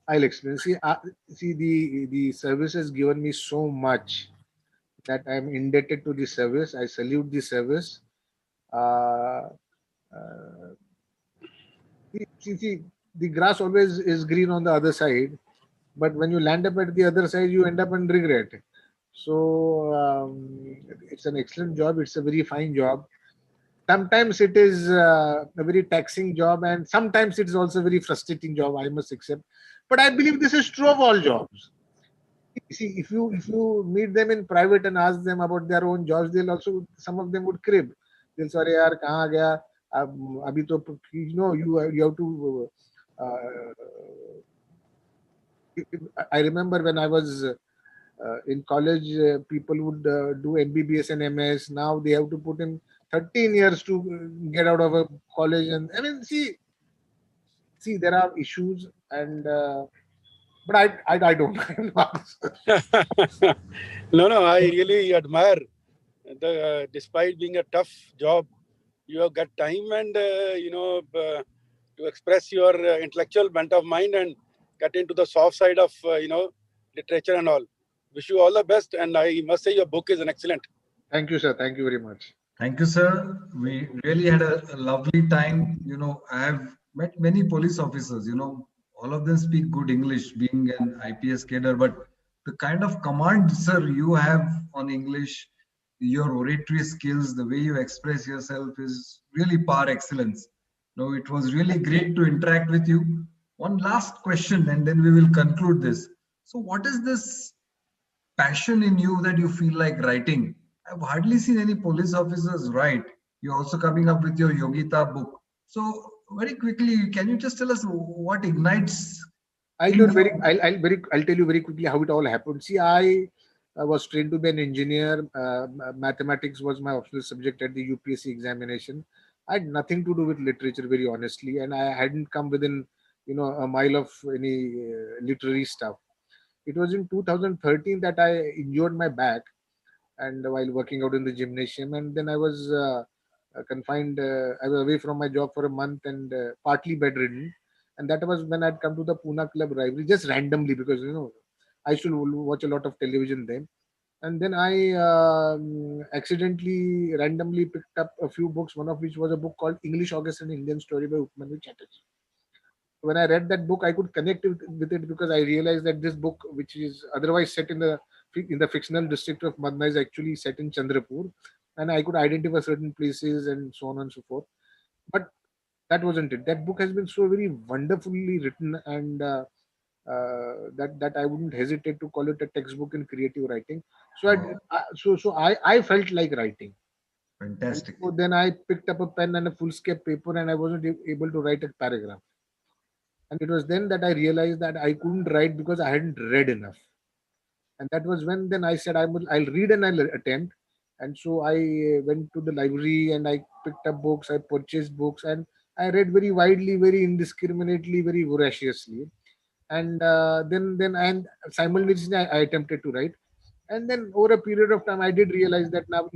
I'll explain. See, the service has given me so much that I'm indebted to the service. I salute the service. Uh, uh, see, the grass always is green on the other side, but when you land up at the other side, you end up in regret. So it's an excellent job. It's a very fine job. Sometimes it is a very taxing job, and sometimes it is also a very frustrating job, I must accept. But I believe this is true of all jobs. See, if you meet them in private and ask them about their own jobs, they'll also, some of them would crib. They'll say, "Yaar, kahan gaya? Abhi to, you have to." I remember when I was in college, people would do MBBS and MS. Now they have to put in 13 years to get out of a college. And I mean, see, there are issues, and but I don't know. No, I really admire despite being a tough job, you have got time and to express your intellectual bent of mind and get into the soft side of literature and all. Wish you all the best, and I must say your book is an excellent. Thank you, sir. Thank you very much. Thank you, sir. We really had a lovely time. I have met many police officers, all of them speak good English, being an IPS cadre, but the kind of command, sir, you have on English, your oratory skills, the way you express yourself is really par excellence. It was really great to interact with you. One last question, and then we will conclude this. So what is this passion in you that you feel like writing? I've hardly seen any police officers write. You're also coming up with your Yogita book. So very quickly, can you just tell us what ignites? I'll tell you very quickly how it all happened. See, I was trained to be an engineer. Mathematics was my optional subject at the UPSC examination. I had nothing to do with literature, very honestly, and I hadn't come within, a mile of any literary stuff. It was in 2013 that I injured my back, and while working out in the gymnasium, and then I was confined. I was away from my job for a month and partly bedridden. And that was when I'd come to the Pune Club Library, just randomly, because I used to watch a lot of television then. And then I accidentally, randomly picked up a few books, one of which was a book called English August and Indian Story by Upmanyu Chatterjee. When I read that book, I could connect with it because I realized that this book, which is otherwise set in the fictional district of Madna, is actually set in Chandrapur, and I could identify certain places and so on and so forth. But that wasn't it. That book has been so very wonderfully written, and that I wouldn't hesitate to call it a textbook in creative writing. So I felt like writing. Fantastic. So then I picked up a pen and a foolscap paper, and I wasn't able to write a paragraph. And it was then that I realized that I couldn't write because I hadn't read enough. And that was when then I said I'll read and I'll attempt. And so I went to the library and I picked up books, I purchased books, and I read very widely, very indiscriminately, very voraciously. And then simultaneously I attempted to write. And then over a period of time, I did realize that now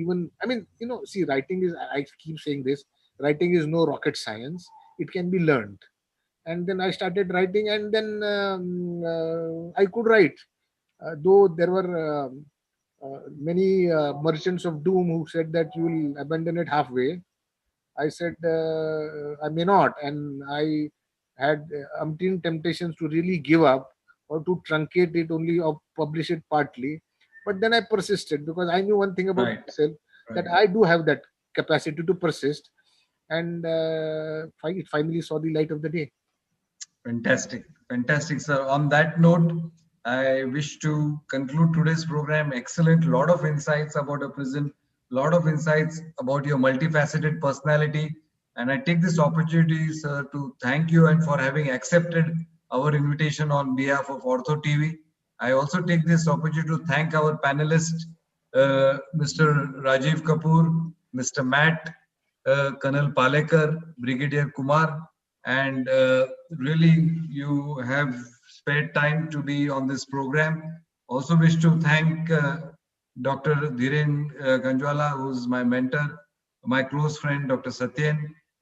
see, writing is, I keep saying this, writing is no rocket science. It can be learned. And then I started writing, and then I could write. Though there were many merchants of doom who said that you will abandon it halfway. I said I may not, and I had umpteen temptations to really give up or to truncate it only or publish it partly. But then I persisted because I knew one thing about myself, that I do have that capacity to persist, and it finally saw the light of the day. Fantastic. Fantastic, sir. On that note, I wish to conclude today's program. Excellent. Lot of insights about a prison, lot of insights about your multifaceted personality. And I take this opportunity, sir, to thank you and for having accepted our invitation on behalf of OrthoTV. I also take this opportunity to thank our panelists, Mr. Rajiv Kapoor, Mr. Matt, Colonel Palekar, Brigadier Kumar, and really you have spared time to be on this program. Also wish to thank Dr. Dhiren Ganjwala, who's my mentor, my close friend, Dr. Satyen,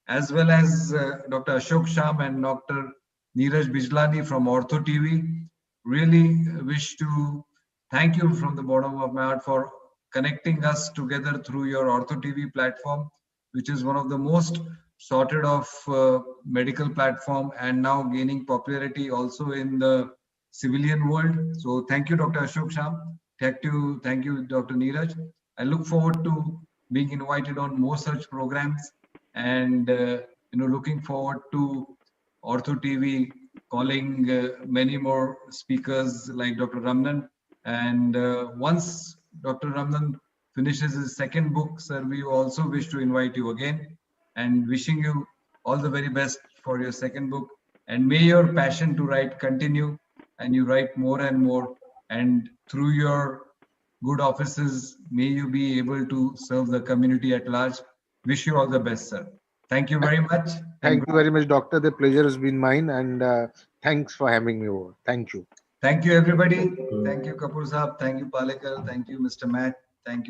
as well as Dr. Ashok, Shyam, and Dr. Neeraj Bijlani from OrthoTV. Really wish to thank you from the bottom of my heart for connecting us together through your OrthoTV platform, which is one of the most sorted of medical platform and now gaining popularity also in the civilian world. So thank you, Dr. Ashok, Shyam. Thank you, Dr. Neeraj. I look forward to being invited on more such programs, and looking forward to OrthoTV calling many more speakers like Dr. Ramanand. And once Dr. Ramanand finishes his second book, sir, we also wish to invite you again, and wishing you all the very best for your second book. And may your passion to write continue, and you write more and more. And through your good offices, may you be able to serve the community at large. Wish you all the best, sir. Thank you very much. Thank you very much, Doctor. The pleasure has been mine, and thanks for having me over. Thank you. Thank you, everybody. Thank you, Kapoor Saab. Thank you, Palekar. Thank you, Mr. Matt.